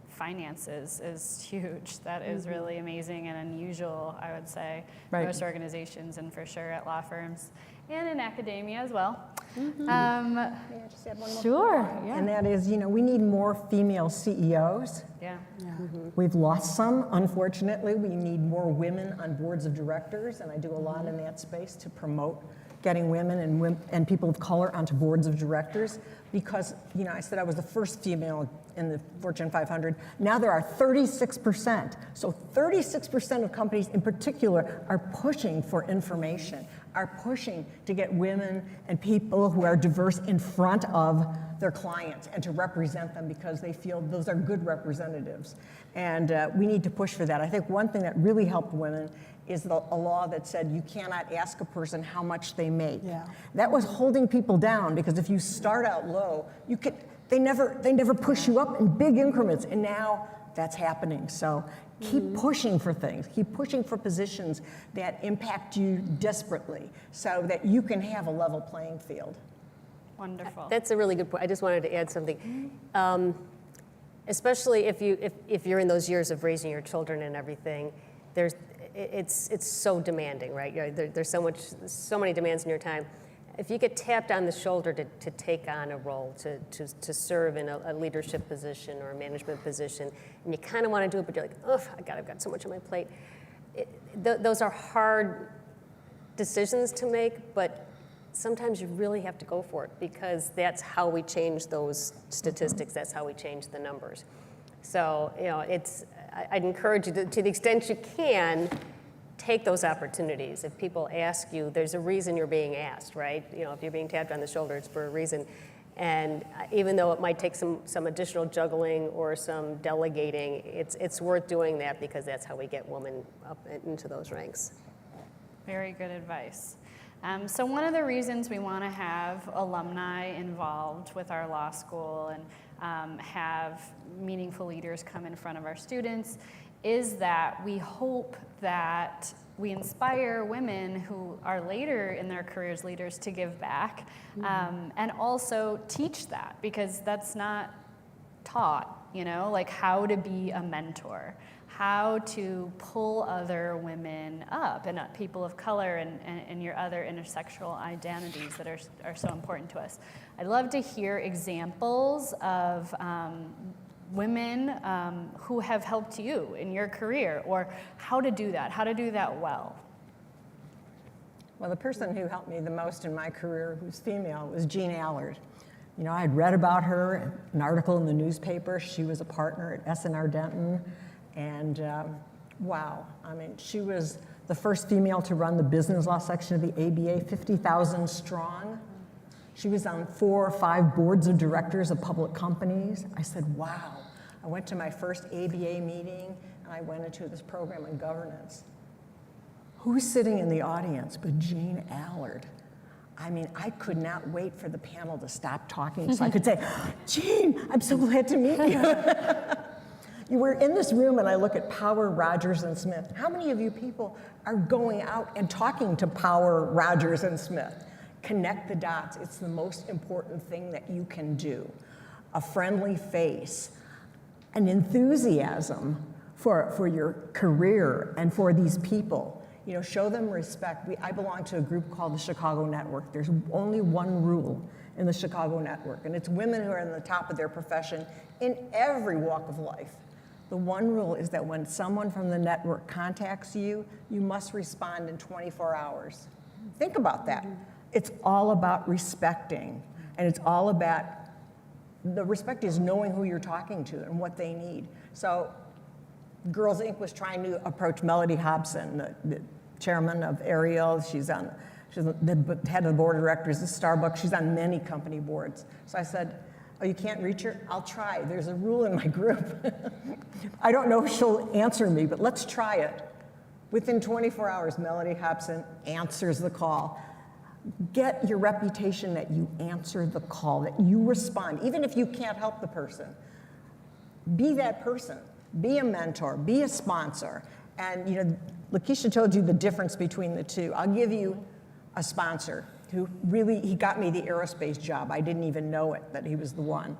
Speaker 4: finances is huge. That is really amazing and unusual, I would say,
Speaker 8: Right.
Speaker 4: most organizations, and for sure at law firms and in academia as well.
Speaker 5: May I just add one more?
Speaker 1: Sure, yeah.
Speaker 5: And that is, you know, we need more female CEOs.
Speaker 4: Yeah.
Speaker 5: We've lost some, unfortunately. We need more women on boards of directors, and I do a lot in that space to promote getting women and people of color onto boards of directors, because, you know, I said I was the first female in the Fortune 500. Now there are 36%. So 36% of companies in particular are pushing for information, are pushing to get women and people who are diverse in front of their clients and to represent them, because they feel those are good representatives. And we need to push for that. I think one thing that really helped women is a law that said you cannot ask a person how much they make.
Speaker 6: Yeah.
Speaker 5: That was holding people down, because if you start out low, they never push you up in big increments, and now that's happening. So keep pushing for things, keep pushing for positions that impact you desperately, so that you can have a level playing field.
Speaker 4: Wonderful.
Speaker 7: That's a really good point. I just wanted to add something. Especially if you're in those years of raising your children and everything, it's so demanding, right? There's so many demands in your time. If you get tapped on the shoulder to take on a role, to serve in a leadership position or a management position, and you kind of want to do it, but you're like, oh, I've got so much on my plate. Those are hard decisions to make, but sometimes you really have to go for it, because that's how we change those statistics. That's how we change the numbers. So, you know, I'd encourage you to the extent you can, take those opportunities. If people ask you, there's a reason you're being asked, right? You know, if you're being tapped on the shoulder, it's for a reason. And even though it might take some additional juggling or some delegating, it's worth doing that, because that's how we get women up into those ranks.
Speaker 4: Very good advice. So one of the reasons we want to have alumni involved with our law school and have meaningful leaders come in front of our students is that we hope that we inspire women who are later in their careers leaders to give back, and also teach that, because that's not taught, you know, like how to be a mentor, how to pull other women up, and people of color and your other intersectional identities that are so important to us. I'd love to hear examples of women who have helped you in your career, or how to do that well?
Speaker 5: Well, the person who helped me the most in my career, who's female, was Jean Allard. You know, I had read about her, an article in the newspaper. She was a partner at S&R Denton. And wow, I mean, she was the first female to run the business law section of the ABA, 50,000 strong. She was on 4 or 5 boards of directors of public companies. I said, wow. I went to my first ABA meeting, and I went into this program on governance. Who's sitting in the audience but Jean Allard? I mean, I could not wait for the panel to stop talking so I could say, Jean, I'm so glad to meet you. You were in this room, and I look at Power, Rogers, and Smith. How many of you people are going out and talking to Power, Rogers, and Smith? Connect the dots. It's the most important thing that you can do. A friendly face, an enthusiasm for your career and for these people. You know, show them respect. I belong to a group called the Chicago Network. There's only one rule in the Chicago Network, and it's women who are in the top of their profession in every walk of life. The one rule is that when someone from the network contacts you, you must respond in 24 hours. Think about that. It's all about respecting, and it's all about, the respect is knowing who you're talking to and what they need. So Girls Inc. was trying to approach Melody Hobson, the chairman of Ariel. She's the head of the board of directors of Starbucks. She's on many company boards. So I said, oh, you can't reach her? I'll try. There's a rule in my group. I don't know if she'll answer me, but let's try it. Within 24 hours, Melody Hobson answers the call. Get your reputation that you answer the call, that you respond, even if you can't help the person. Be that person. Be a mentor. Be a sponsor. And you know, LaKeisha told you the difference between the two. I'll give you a sponsor who really, he got me the aerospace job. I didn't even know it, that he was the one.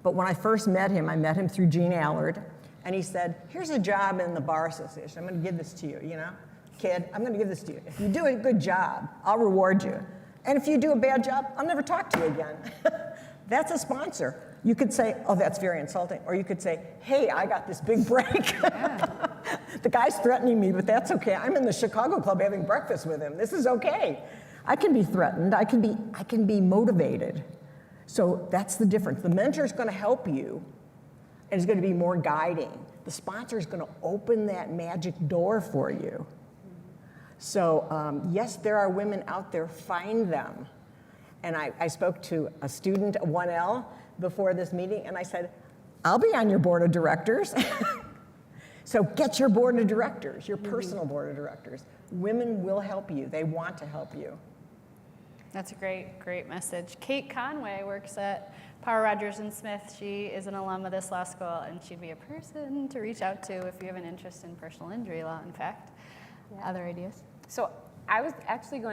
Speaker 5: But when I first met him, I met him through Jean Allard, and he said, here's a job in the Bar Association. I'm gonna give this to you, you know? Kid, I'm gonna give this to you. If you do a good job, I'll reward you. And if you do a bad job, I'll never talk to you again. That's a sponsor. You could say, oh, that's very insulting. Or you could say, hey, I got this big break. Yeah. The guy's threatening me, but that's okay. I'm in the Chicago Club having breakfast with him. This is okay. I can be threatened. I can be motivated. So that's the difference. The mentor is going to help you, and is going to be more guiding. The sponsor is going to open that magic door for you. So yes, there are women out there. Find them. And I spoke to a student at 1L before this meeting, and I said, I'll be on your board of directors. So get your board of directors, your personal board of directors. Women will help you. They want to help you.
Speaker 4: That's a great message. Kate Conway works at Power, Rogers & Smith. She is an alum of this law school, and she'd be a person to reach out to if you have an interest in personal injury law, in fact. Yeah. Other ideas?
Speaker 3: So I was actually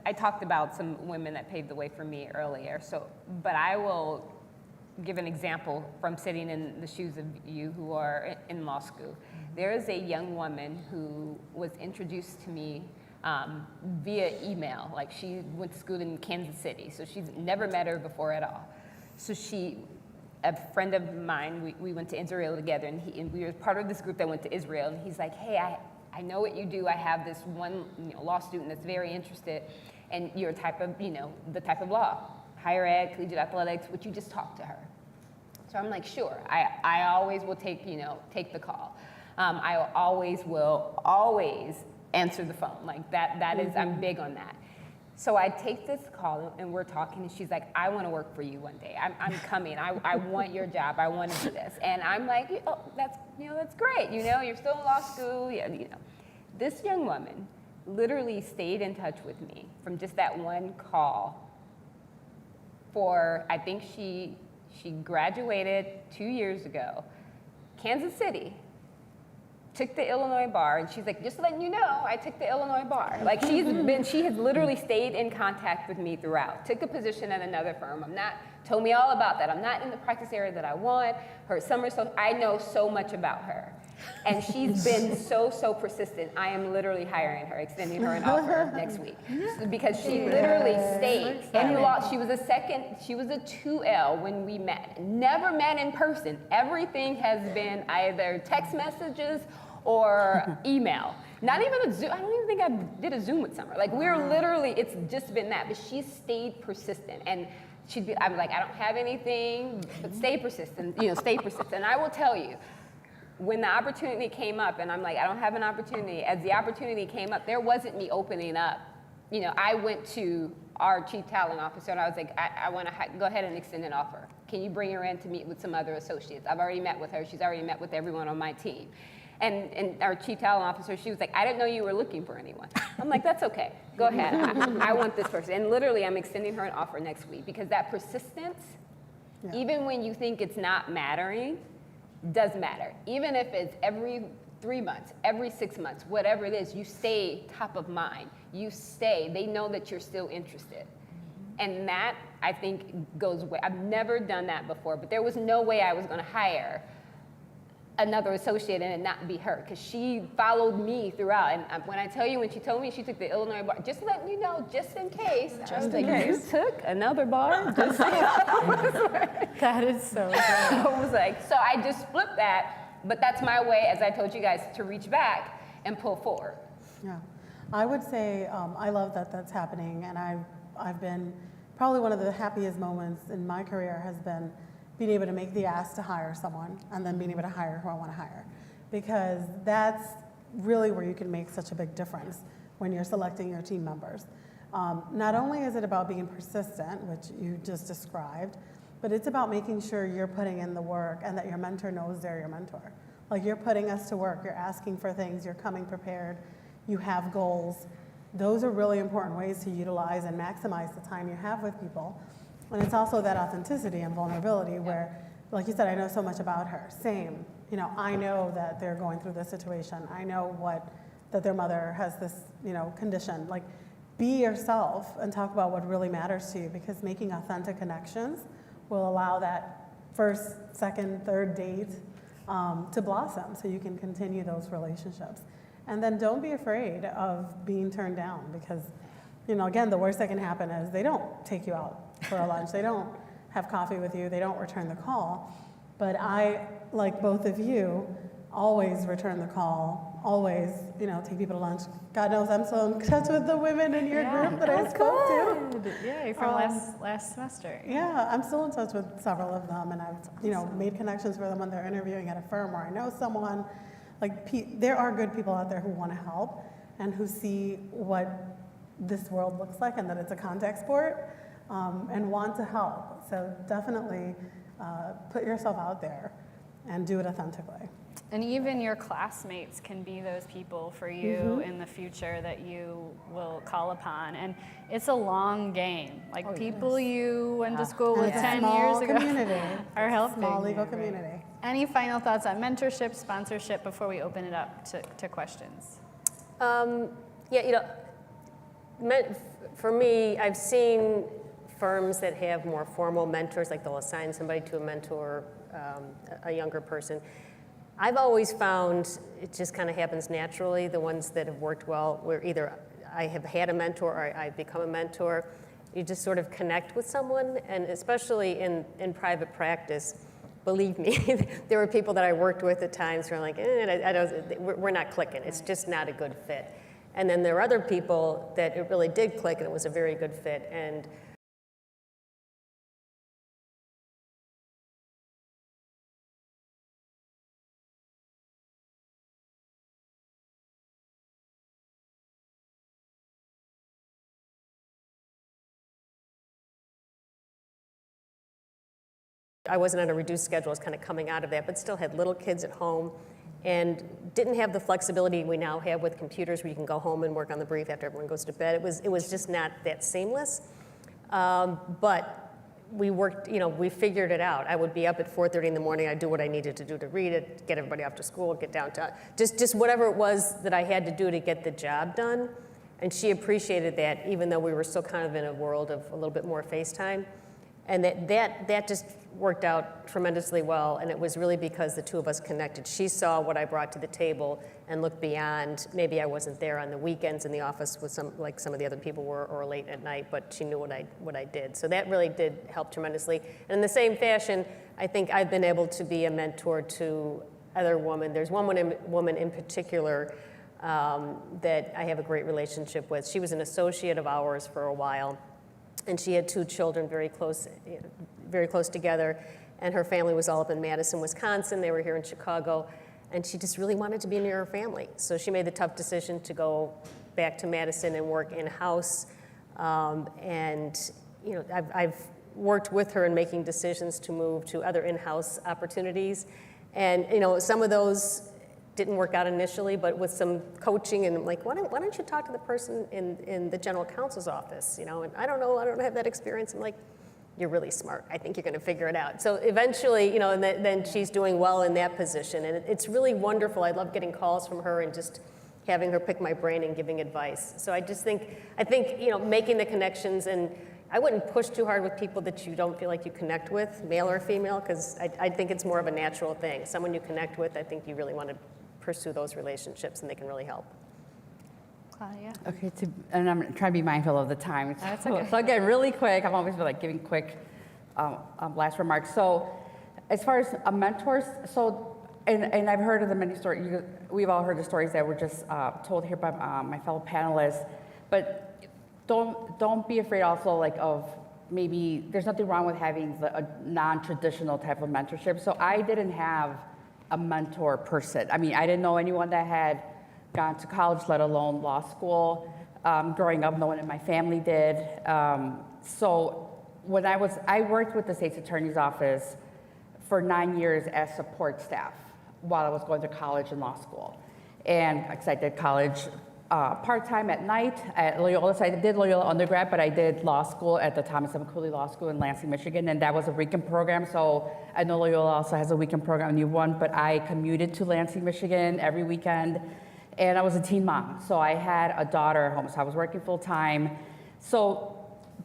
Speaker 3: I talked about some women that paved the way for me earlier, but I will give an example from sitting in the shoes of you who are in law school. There is a young woman who was introduced to me via email. Like, she went to school in Kansas City, so she's never met her before at all. So a friend of mine, we went to Israel together, and we were part of this group that went to Israel, and he's like, hey, I know what you do. I have this one law student that's very interested in your type of, the type of law, higher ed, collegiate athletics, would you just talk to her? So I'm like, sure. I always will take the call. I always answer the phone. Like that is, I'm big on that. So I take this call, and we're talking, and she's like, I want to work for you one day. I'm coming. I want your job. I want to do this. And I'm like, oh, that's great. You're still in law school. Yeah, This young woman literally stayed in touch with me from just that one call for, I think she graduated 2 years ago, Kansas City. Took the Illinois bar, and she's like, just letting you know, I took the Illinois bar. Like, she has literally stayed in contact with me throughout. Took a position at another firm. Told me all about that. I'm not in the practice area that I want. Her summer, so I know so much about her. And she's been so persistent. I am literally hiring her, extending her an offer next week. Because she literally stayed. And she was a 2L when we met. Never met in person. Everything has been either text messages or email. Not even a Zoom. I don't even think I did a Zoom with Summer. Like, we're literally, it's just been that. But she stayed persistent. And I'm like, I don't have anything, but stay persistent, stay persistent. And I will tell you, when the opportunity came up, and I'm like, I don't have an opportunity, as the opportunity came up, there wasn't me opening up. I went to our chief talent officer, and I was like, I want to go ahead and extend an offer. Can you bring her in to meet with some other associates? I've already met with her. She's already met with everyone on my team. And our chief talent officer, she was like, I didn't know you were looking for anyone. I'm like, that's okay. Go ahead. I want this person. And literally, I'm extending her an offer next week, because that persistence, even when you think it's not mattering, does matter. Even if it's every 3 months, every 6 months, whatever it is, you stay top of mind. You stay. They know that you're still interested. And that, I think, goes way. I've never done that before, but there was no way I was going to hire another associate and it not be her, because she followed me throughout. And when I tell you, when she told me she took the Illinois bar, just letting you know, just in case. I was like, you took another bar? Just
Speaker 4: That is so good.
Speaker 3: I was like, so I just flipped that, but that's my way, as I told you guys, to reach back and pull forward.
Speaker 6: Yeah, I would say I love that that's happening, and I've been, probably one of the happiest moments in my career has been being able to make the ask to hire someone and then being able to hire who I want to hire. Because that's really where you can make such a big difference when you're selecting your team members. Not only is it about being persistent, which you just described, but it's about making sure you're putting in the work and that your mentor knows they're your mentor. Like, you're putting us to work, you're asking for things, you're coming prepared, you have goals. Those are really important ways to utilize and maximize the time you have with people. And it's also that authenticity and vulnerability where, like you said, I know so much about her. Same. I know that they're going through this situation. I know that their mother has this, condition. Like, be yourself and talk about what really matters to you, because making authentic connections will allow that first, second, third date to blossom so you can continue those relationships. And then don't be afraid of being turned down, because, again, the worst that can happen is they don't take you out for a lunch. They don't have coffee with you. They don't return the call. But I, like both of you, always return the call, always, take people to lunch. God knows I'm still in touch with the women in your group that I spoke to.
Speaker 4: Yeah, from last semester.
Speaker 6: Yeah, I'm still in touch with several of them, and I've, made connections for them when they're interviewing at a firm where I know someone. Like, there are good people out there who want to help and who see what this world looks like and that it's a contact sport. And want to help. So definitely put yourself out there and do it authentically.
Speaker 4: And even your classmates can be those people for you in the future that you will call upon. And it's a long game. Like, people you went to school with 10 years ago are helping.
Speaker 6: Small legal community.
Speaker 4: Any final thoughts on mentorship, sponsorship before we open it up to questions?
Speaker 7: For me, I've seen firms that have more formal mentors, like they'll assign somebody to a mentor, a younger person. I've always found it just kind of happens naturally. The ones that have worked well, where either I have had a mentor or I've become a mentor, you just sort of connect with someone, and especially in private practice, believe me, there were people that I worked with at times who are like, we're not clicking. It's just not a good fit. And then there are other people that it really did click and it was a very good fit. And I wasn't on a reduced schedule, I was kind of coming out of that, but still had little kids at home and didn't have the flexibility we now have with computers where you can go home and work on the brief after everyone goes to bed. It was just not that seamless. But we worked, we figured it out. I would be up at 4:30 in the morning, I'd do what I needed to do to read it, get everybody off to school, get downtown, just whatever it was that I had to do to get the job done. And she appreciated that, even though we were still kind of in a world of a little bit more FaceTime. And that just worked out tremendously well, and it was really because the two of us connected. She saw what I brought to the table and looked beyond. Maybe I wasn't there on the weekends in the office with some of the other people were, or late at night, but she knew what I did. So that really did help tremendously. And in the same fashion, I think I've been able to be a mentor to other women. There's one woman in particular that I have a great relationship with. She was an associate of ours for a while, and she had 2 children very close together, and her family was all up in Madison, Wisconsin. They were here in Chicago, and she just really wanted to be near her family. So she made the tough decision to go back to Madison and work in-house. And I've worked with her in making decisions to move to other in-house opportunities. And some of those didn't work out initially, but with some coaching, and I'm like, why don't you talk to the person in the general counsel's office? And I don't know, I don't have that experience. I'm like, you're really smart. I think you're going to figure it out. So eventually, and then she's doing well in that position, and it's really wonderful. I love getting calls from her and just having her pick my brain and giving advice. So I think making the connections, and I wouldn't push too hard with people that you don't feel like you connect with, male or female, because I think it's more of a natural thing. Someone you connect with, I think you really want to pursue those relationships, and they can really help.
Speaker 4: Claudia?
Speaker 8: Okay, and I'm trying to be mindful of the time.
Speaker 4: That's okay.
Speaker 8: So again, really quick, I'm always giving quick last remarks. So as far as mentors, and I've heard of the many stories, we've all heard the stories that were just told here by my fellow panelists, but don't be afraid also of maybe, there's nothing wrong with having a non-traditional type of mentorship. So I didn't have a mentor person. I mean, I didn't know anyone that had gone to college, let alone law school. Growing up, no one in my family did. So when I worked with the state's attorney's office for 9 years as support staff while I was going to college and law school. And because I did college part-time at night at Loyola. So I did Loyola undergrad, but I did law school at the Thomas M. Cooley Law School in Lansing, Michigan, and that was a weekend program. So I know Loyola also has a weekend program, a new one, but I commuted to Lansing, Michigan every weekend, and I was a teen mom. So I had a daughter at home, so I was working full-time. So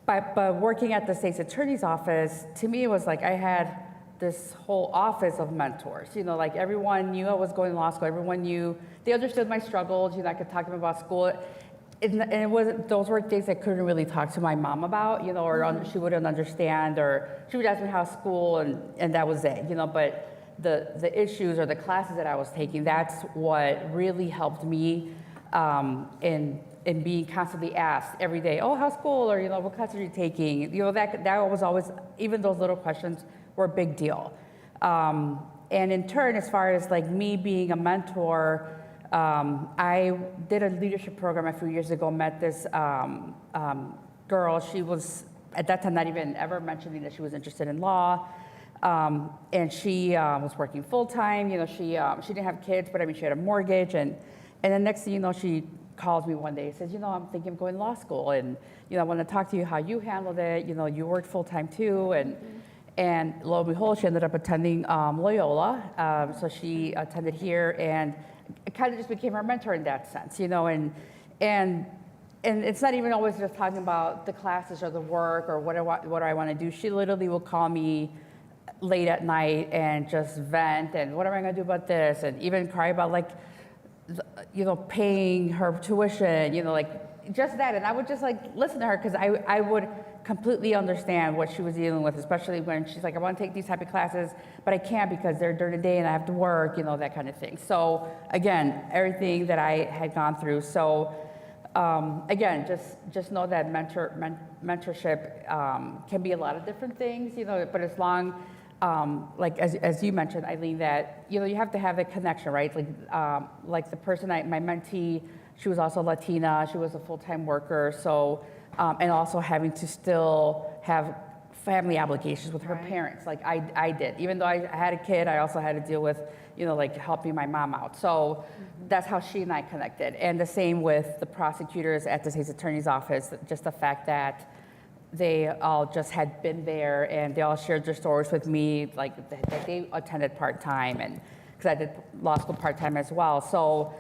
Speaker 8: by working at the state's attorney's office, to me it was like I had this whole office of mentors. Everyone knew I was going to law school. Everyone knew, they understood my struggles. I could talk to them about school. And it wasn't, those were things I couldn't really talk to my mom about, or she wouldn't understand, or she would ask me how school, and that was it, But the issues or the classes that I was taking, that's what really helped me in being constantly asked every day, oh, how's school? Or, what class are you taking? That was always, even those little questions were a big deal. And in turn, as far as me being a mentor, I did a leadership program a few years ago, met this girl. She was, at that time, not even ever mentioning that she was interested in law. And she was working full-time. She didn't have kids, but she had a mortgage. And then next thing you know, she calls me one day and says, I'm thinking of going to law school. And, I want to talk to you how you handled it. You worked full-time too. And lo and behold, she ended up attending Loyola. So she attended here, and it kind of just became her mentor in that sense, and it's not even always just talking about the classes or the work or what I want to do. She literally will call me late at night and just vent, and what am I going to do about this, and even cry about paying her tuition, just that. And I would just listen to her, because I would completely understand what she was dealing with, especially when she's like, I want to take these type of classes, but I can't because they're during the day and I have to work, that kind of thing. So again, everything that I had gone through. So again, just know that mentorship can be a lot of different things, but as long, as you mentioned, Eileen, that, you have to have the connection, right? Like the person, my mentee, she was also Latina, she was a full-time worker, so, and also having to still have family obligations with her parents, like I did. Even though I had a kid, I also had to deal with, helping my mom out. So that's how she and I connected. And the same with the prosecutors at the state's attorney's office, just the fact that they all just had been there and they all shared their stories with me, that they attended part-time, and because I did law school part-time as well. So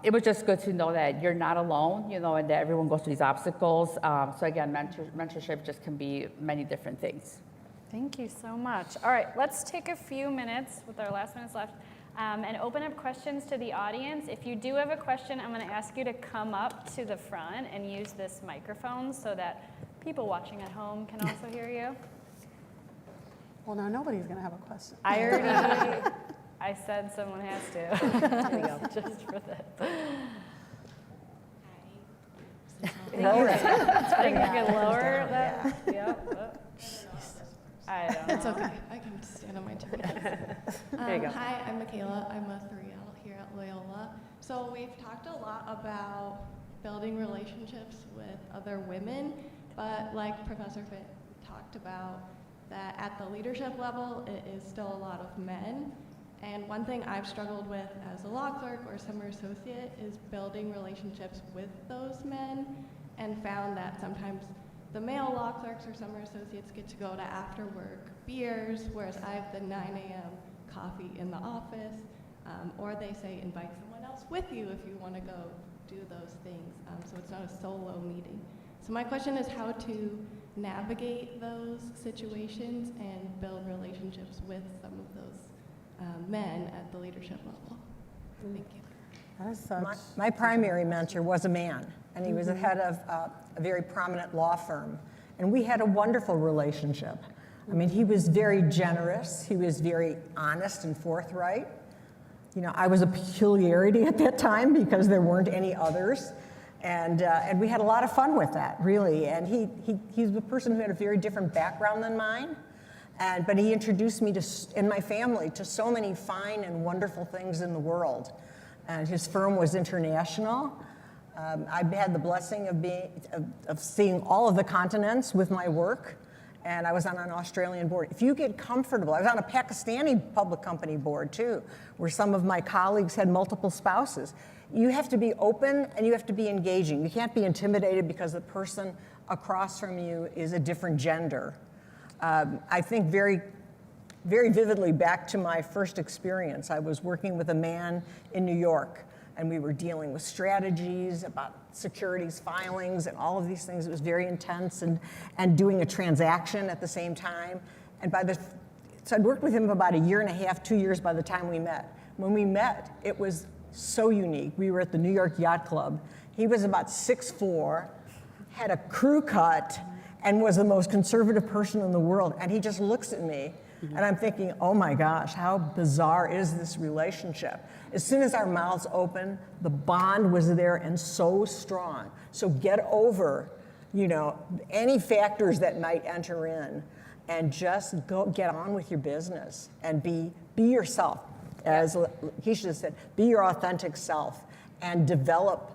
Speaker 8: it was just good to know that you're not alone, and that everyone goes through these obstacles. So again, mentorship just can be many different things.
Speaker 4: Thank you so much. All right, let's take a few minutes with our last minutes left and open up questions to the audience. If you do have a question, I'm going to ask you to come up to the front and use this microphone so that people watching at home can also hear you.
Speaker 6: Well, now nobody's going to have a question.
Speaker 4: I already, I said someone has to.
Speaker 7: There you go.
Speaker 4: Just for this.
Speaker 5: Lower it.
Speaker 4: I think you can lower that. Yep. I don't know.
Speaker 9: It's okay. I can stand on my turn.
Speaker 7: There you go.
Speaker 9: Hi, I'm Michaela. I'm a 3L here at Loyola. So we've talked a lot about building relationships with other women, but like Professor Fitt talked about, that at the leadership level, it is still a lot of men. And one thing I've struggled with as a law clerk or summer associate is building relationships with those men, and found that sometimes the male law clerks or summer associates get to go to after work beers, whereas I have the 9 a.m. coffee in the office, or they say invite someone else with you if you want to go do those things, so it's not a solo meeting. So my question is how to navigate those situations and build relationships with some of those men at the leadership level. Thank you.
Speaker 6: That is such.
Speaker 5: My primary mentor was a man, and he was the head of a very prominent law firm. And we had a wonderful relationship. I mean, he was very generous. He was very honest and forthright. You know, I was a peculiarity at that time because there weren't any others. And we had a lot of fun with that, really. And he's a person who had a very different background than mine. But he introduced me to, and my family, to so many fine and wonderful things in the world. And his firm was international. I had the blessing of seeing all of the continents with my work, and I was on an Australian board. If you get comfortable, I was on a Pakistani public company board too, where some of my colleagues had multiple spouses. You have to be open and you have to be engaging. You can't be intimidated because the person across from you is a different gender. I think very vividly back to my first experience. I was working with a man in New York, and we were dealing with strategies about securities filings and all of these things. It was very intense, and doing a transaction at the same time. And so I'd worked with him about a year and a half, 2 years by the time we met. When we met, it was so unique. We were at the New York Yacht Club. He was about 6'4", had a crew cut, and was the most conservative person in the world. And he just looks at me, and I'm thinking, oh my gosh, how bizarre is this relationship? As soon as our mouths opened, the bond was there and so strong. So get over, you know, any factors that might enter in, and just go get on with your business and be yourself. As LaKeisha said, be your authentic self and develop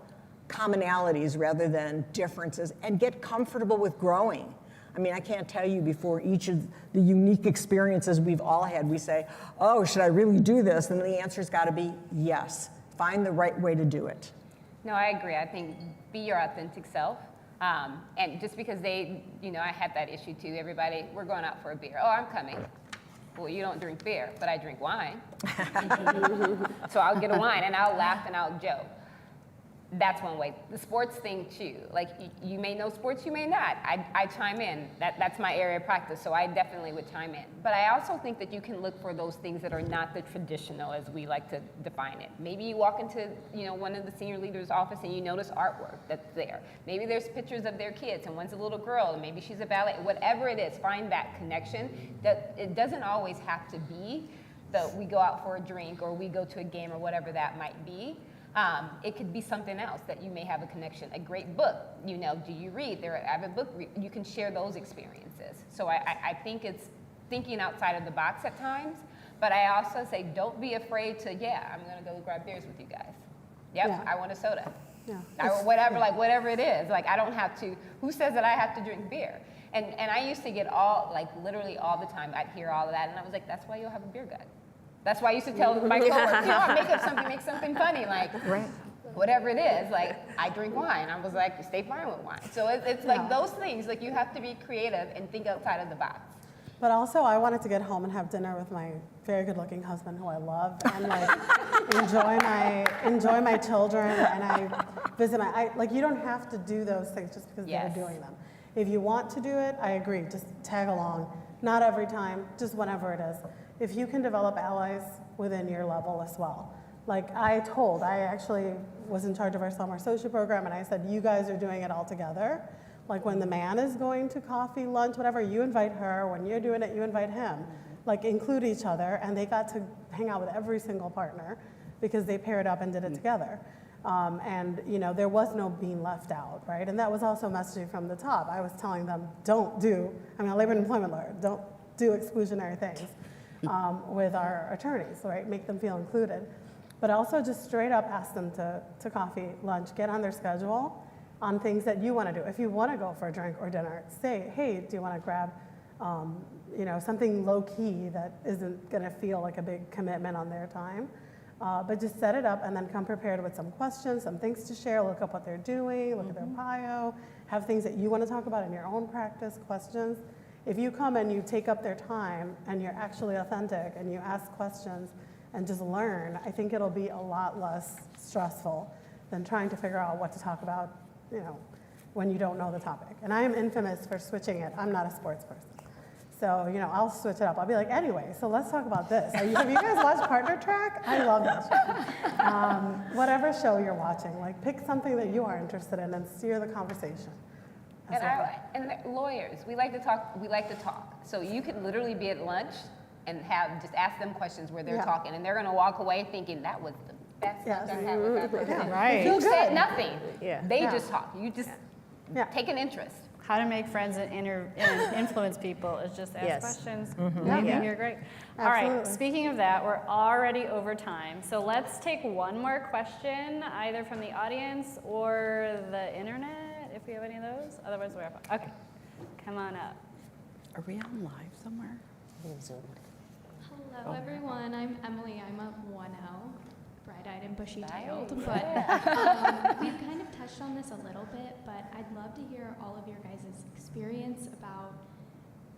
Speaker 5: commonalities rather than differences, and get comfortable with growing. I mean, I can't tell you before each of the unique experiences we've all had, we say, oh, should I really do this? And the answer's got to be yes. Find the right way to do it.
Speaker 3: No, I agree. I think be your authentic self. And just because I had that issue too. Everybody, we're going out for a beer. Oh, I'm coming. Well, you don't drink beer, but I drink wine. So I'll get a wine and I'll laugh and I'll joke. That's one way. The sports thing too. Like you may know sports, you may not. I chime in. That's my area of practice, so I definitely would chime in. But I also think that you can look for those things that are not the traditional as we like to define it. Maybe you walk into one of the senior leaders' office and you notice artwork that's there. Maybe there's pictures of their kids and one's a little girl and maybe she's a ballet. Whatever it is, find that connection. That it doesn't always have to be that we go out for a drink or we go to a game or whatever that might be. It could be something else that you may have a connection. A great book, do you read? They're an avid book reader. You can share those experiences. So I think it's thinking outside of the box at times, but I also say don't be afraid to, I'm gonna go grab beers with you guys. Yep,
Speaker 6: Yeah.
Speaker 3: I want a soda.
Speaker 6: Yeah.
Speaker 3: Or whatever, whatever it is. I don't have to, who says that I have to drink beer? And I used to get literally all the time, I'd hear all of that, and I was like, that's why you'll have a beer gut. That's why I used to tell my coworkers, make something funny,
Speaker 5: Right.
Speaker 3: whatever it is, I drink wine. I was like, stay fine with wine. So it's like those things, you have to be creative and think outside of the box.
Speaker 6: But also, I wanted to get home and have dinner with my very good-looking husband, who I love, and enjoy my children, and I visit you don't have to do those things just because they're doing them. If you want to do it, I agree. Just tag along. Not every time, just whenever it is. If you can develop allies within your level as well. Like I actually was in charge of our summer associate program, and I said, you guys are doing it all together. Like when the man is going to coffee, lunch, whatever, you invite her. When you're doing it, you invite him. Like include each other, and they got to hang out with every single partner because they paired up and did it together. And you know, there was no being left out, right? And that was also messaging from the top. I was telling them, a labor and employment lawyer, don't do exclusionary things with our attorneys, right? Make them feel included. But also just straight up ask them to coffee, lunch, get on their schedule on things that you want to do. If you want to go for a drink or dinner, say, hey, do you want to grab something low key that isn't going to feel like a big commitment on their time? But just set it up and then come prepared with some questions, some things to share, look up what they're doing, look at their bio, have things that you want to talk about in your own practice, questions. If you come and you take up their time and you're actually authentic and you ask questions and just learn, I think it'll be a lot less stressful than trying to figure out what to talk about, when you don't know the topic. And I am infamous for switching it. I'm not a sports person. So, I'll switch it up. I'll be like, anyway, so let's talk about this. Have you guys watched Partner Track? I love that show. Whatever show you're watching, like pick something that you are interested in and steer the conversation.
Speaker 3: And lawyers, we like to talk. So you could literally be at lunch and just ask them questions where they're talking, and they're gonna walk away thinking that was the best lunch I had with that person.
Speaker 4: Right.
Speaker 3: You said nothing. They
Speaker 6: Yeah.
Speaker 3: just talk. You just take an interest.
Speaker 4: How to make friends and influence people is just ask questions. You're great. All right,
Speaker 6: Absolutely.
Speaker 4: speaking of that, we're already over time. So let's take one more question, either from the audience or the internet, if we have any of those. Otherwise, we're up. Okay, come on up.
Speaker 8: Are we on live somewhere?
Speaker 9: Hello, everyone. I'm Emily. I'm a 1L, bright-eyed and bushy-tailed.
Speaker 3: Nice.
Speaker 9: But we've kind of touched on this a little bit, but I'd love to hear all of your guys' experience about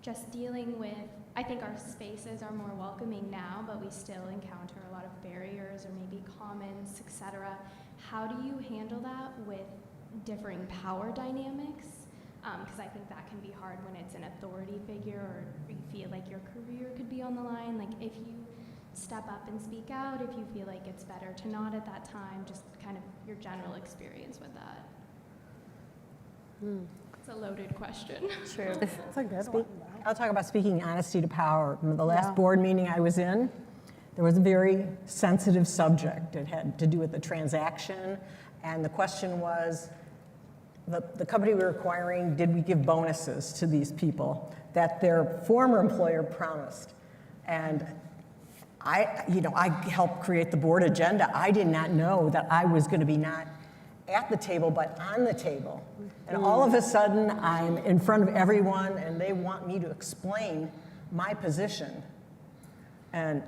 Speaker 9: just dealing with, I think our spaces are more welcoming now, but we still encounter a lot of barriers or maybe comments, etc. How do you handle that with differing power dynamics? Because I think that can be hard when it's an authority figure or you feel like your career could be on the line. Like if you step up and speak out, if you feel like it's better to not at that time, just kind of your general experience with that. It's a loaded question.
Speaker 4: True.
Speaker 6: It's a good one.
Speaker 5: I'll talk about speaking honesty to power. The last board meeting I was in, there was a very sensitive subject. It had to do with the transaction, and the question was, the company we were acquiring, did we give bonuses to these people that their former employer promised? And I helped create the board agenda. I did not know that I was going to be not at the table, but on the table. And all of a sudden, I'm in front of everyone, and they want me to explain my position. And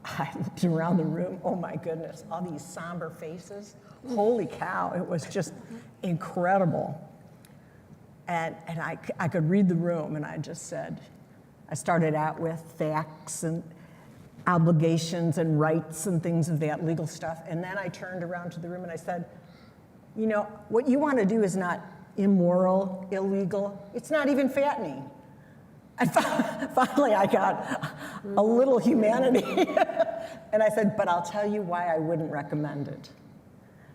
Speaker 5: I looked around the room, oh my goodness, all these somber faces. Holy cow, it was just incredible. And I could read the room, and I just said, I started out with facts and obligations and rights and things of that legal stuff. And then I turned around to the room and I said, what you want to do is not immoral, illegal. It's not even fattening. And finally I got a little humanity. And I said, but I'll tell you why I wouldn't recommend it.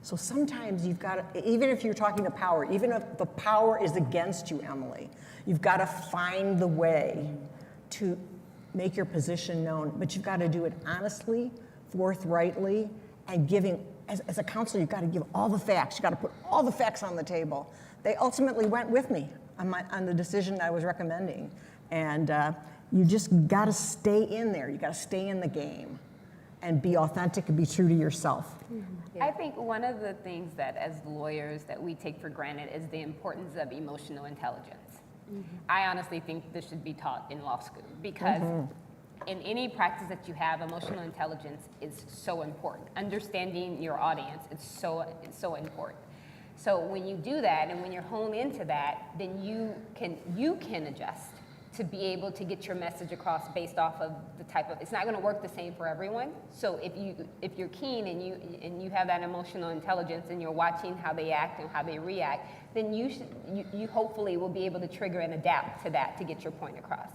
Speaker 5: So sometimes you've got to, even if you're talking to power, even if the power is against you, Emily, you've got to find the way to make your position known, but you've got to do it honestly, forthrightly, and giving, as a counselor, you've got to give all the facts. You've got to put all the facts on the table. They ultimately went with me on the decision I was recommending. And you just got to stay in there. You got to stay in the game and be authentic and be true to yourself.
Speaker 3: I think one of the things that as lawyers that we take for granted is the importance of emotional intelligence. I honestly think this should be taught in law school because in any practice that you have, emotional intelligence is so important. Understanding your audience is so important. So when you do that and when you're honed into that, then you can adjust to be able to get your message across based off of the type of, it's not going to work the same for everyone. So if you're keen and you have that emotional intelligence and you're watching how they act and how they react, then you hopefully will be able to trigger and adapt to that to get your point across.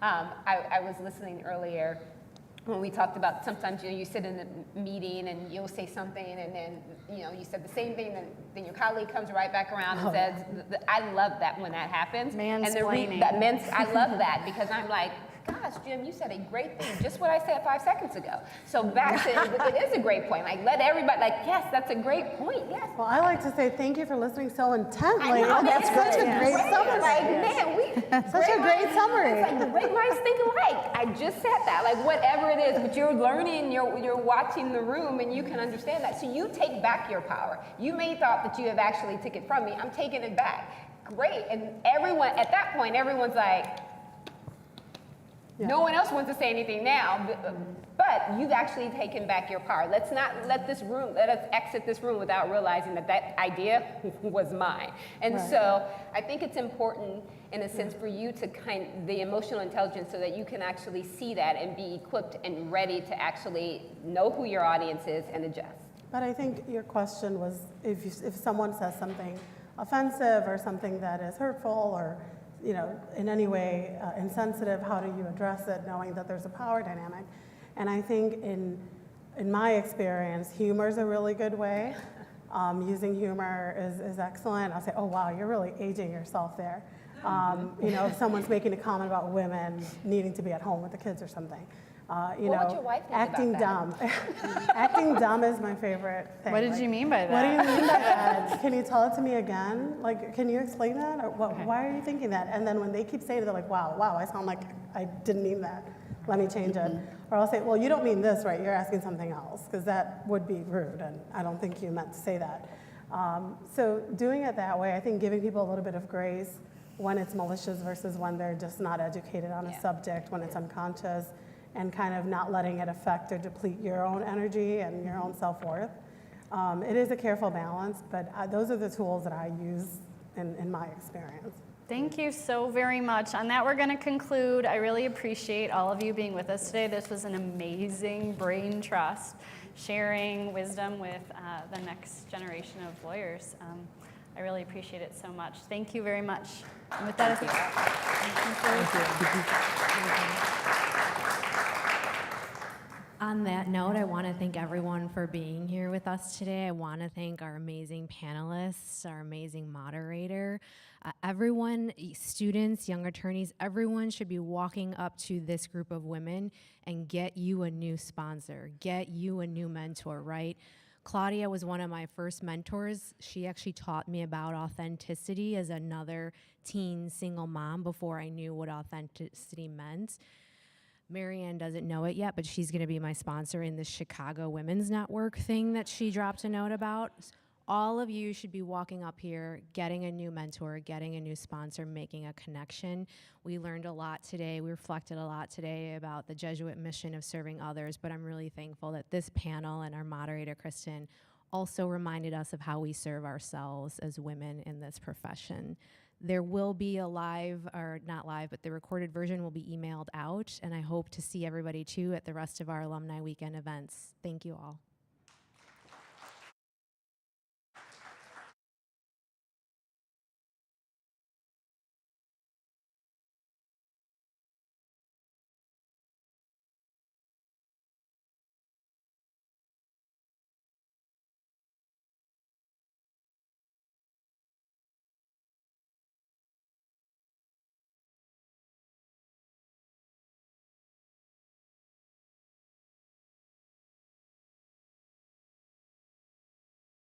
Speaker 3: I was listening earlier when we talked about sometimes you sit in a meeting and you'll say something and then you said the same thing and then your colleague comes right back around and says, I love that when that happens.
Speaker 4: Mansplaining.
Speaker 3: I love that because I'm like, gosh, Jim, you said a great thing, just what I said 5 seconds ago. So back to, it is a great point. Like, let everybody, yes, that's a great point, yes.
Speaker 6: Well, I like to say thank you for listening so intently.
Speaker 3: I know,
Speaker 6: That's such a great summary.
Speaker 3: Like, man,
Speaker 6: Such a great summary.
Speaker 3: It's like great minds think alike. I just said that, like whatever it is, but you're learning, you're watching the room and you can understand that. So you take back your power. You may thought that you have actually took it from me. I'm taking it back. Great, and everyone, at that point, everyone's like, no one else wants to say anything now, but you've actually taken back your power. Let's not let us exit this room without realizing that idea was mine. And so I think it's important in a sense for you to the emotional intelligence so that you can actually see that and be equipped and ready to actually know who your audience is and adjust.
Speaker 6: But I think your question was if someone says something offensive or something that is hurtful or in any way insensitive, how do you address it knowing that there's a power dynamic? And I think in my experience, humor is a really good way. Using humor is excellent. I'll say, oh wow, you're really aging yourself there. If someone's making a comment about women needing to be at home with the kids or something.
Speaker 3: What would your wife think
Speaker 6: acting
Speaker 3: about
Speaker 6: dumb. Acting dumb is my favorite thing.
Speaker 4: What did you mean by that?
Speaker 6: What do you mean by that? Can you tell it to me again? Like, can you explain that? Or why are you thinking that? And then when they keep saying it, they're like, wow, I sound like I didn't mean that. Let me change it. Or I'll say, well, you don't mean this, right? You're asking something else, because that would be rude, and I don't think you meant to say that. So doing it that way, I think giving people a little bit of grace when it's malicious versus when they're just not educated on a subject, when it's unconscious, and kind of not letting it affect or deplete your own energy and your own self-worth. It is a careful balance, but those are the tools that I use in my experience.
Speaker 4: Thank you so very much. On that, we're going to conclude. I really appreciate all of you being with us today. This was an amazing brain trust, sharing wisdom with the next generation of lawyers. I really appreciate it so much. Thank you very much. And with that,
Speaker 1: On that note, I want to thank everyone for being here with us today. I want to thank our amazing panelists, our amazing moderator. Everyone, students, young attorneys, everyone should be walking up to this group of women and get you a new sponsor, get you a new mentor, right? Claudia was one of my first mentors. She actually taught me about authenticity as another teen single mom before I knew what authenticity meant. Marianne doesn't know it yet, but she's going to be my sponsor in the Chicago Women's Network thing that she dropped a note about. All of you should be walking up here, getting a new mentor, getting a new sponsor, making a connection. We learned a lot today. We reflected a lot today about the Jesuit mission of serving others, but I'm really thankful that this panel and our moderator, Kristen, also reminded us of how we serve ourselves as women in this profession. There will be a live, or not live, but the recorded version will be emailed out, and I hope to see everybody too at the rest of our Alumni Weekend events. Thank you all.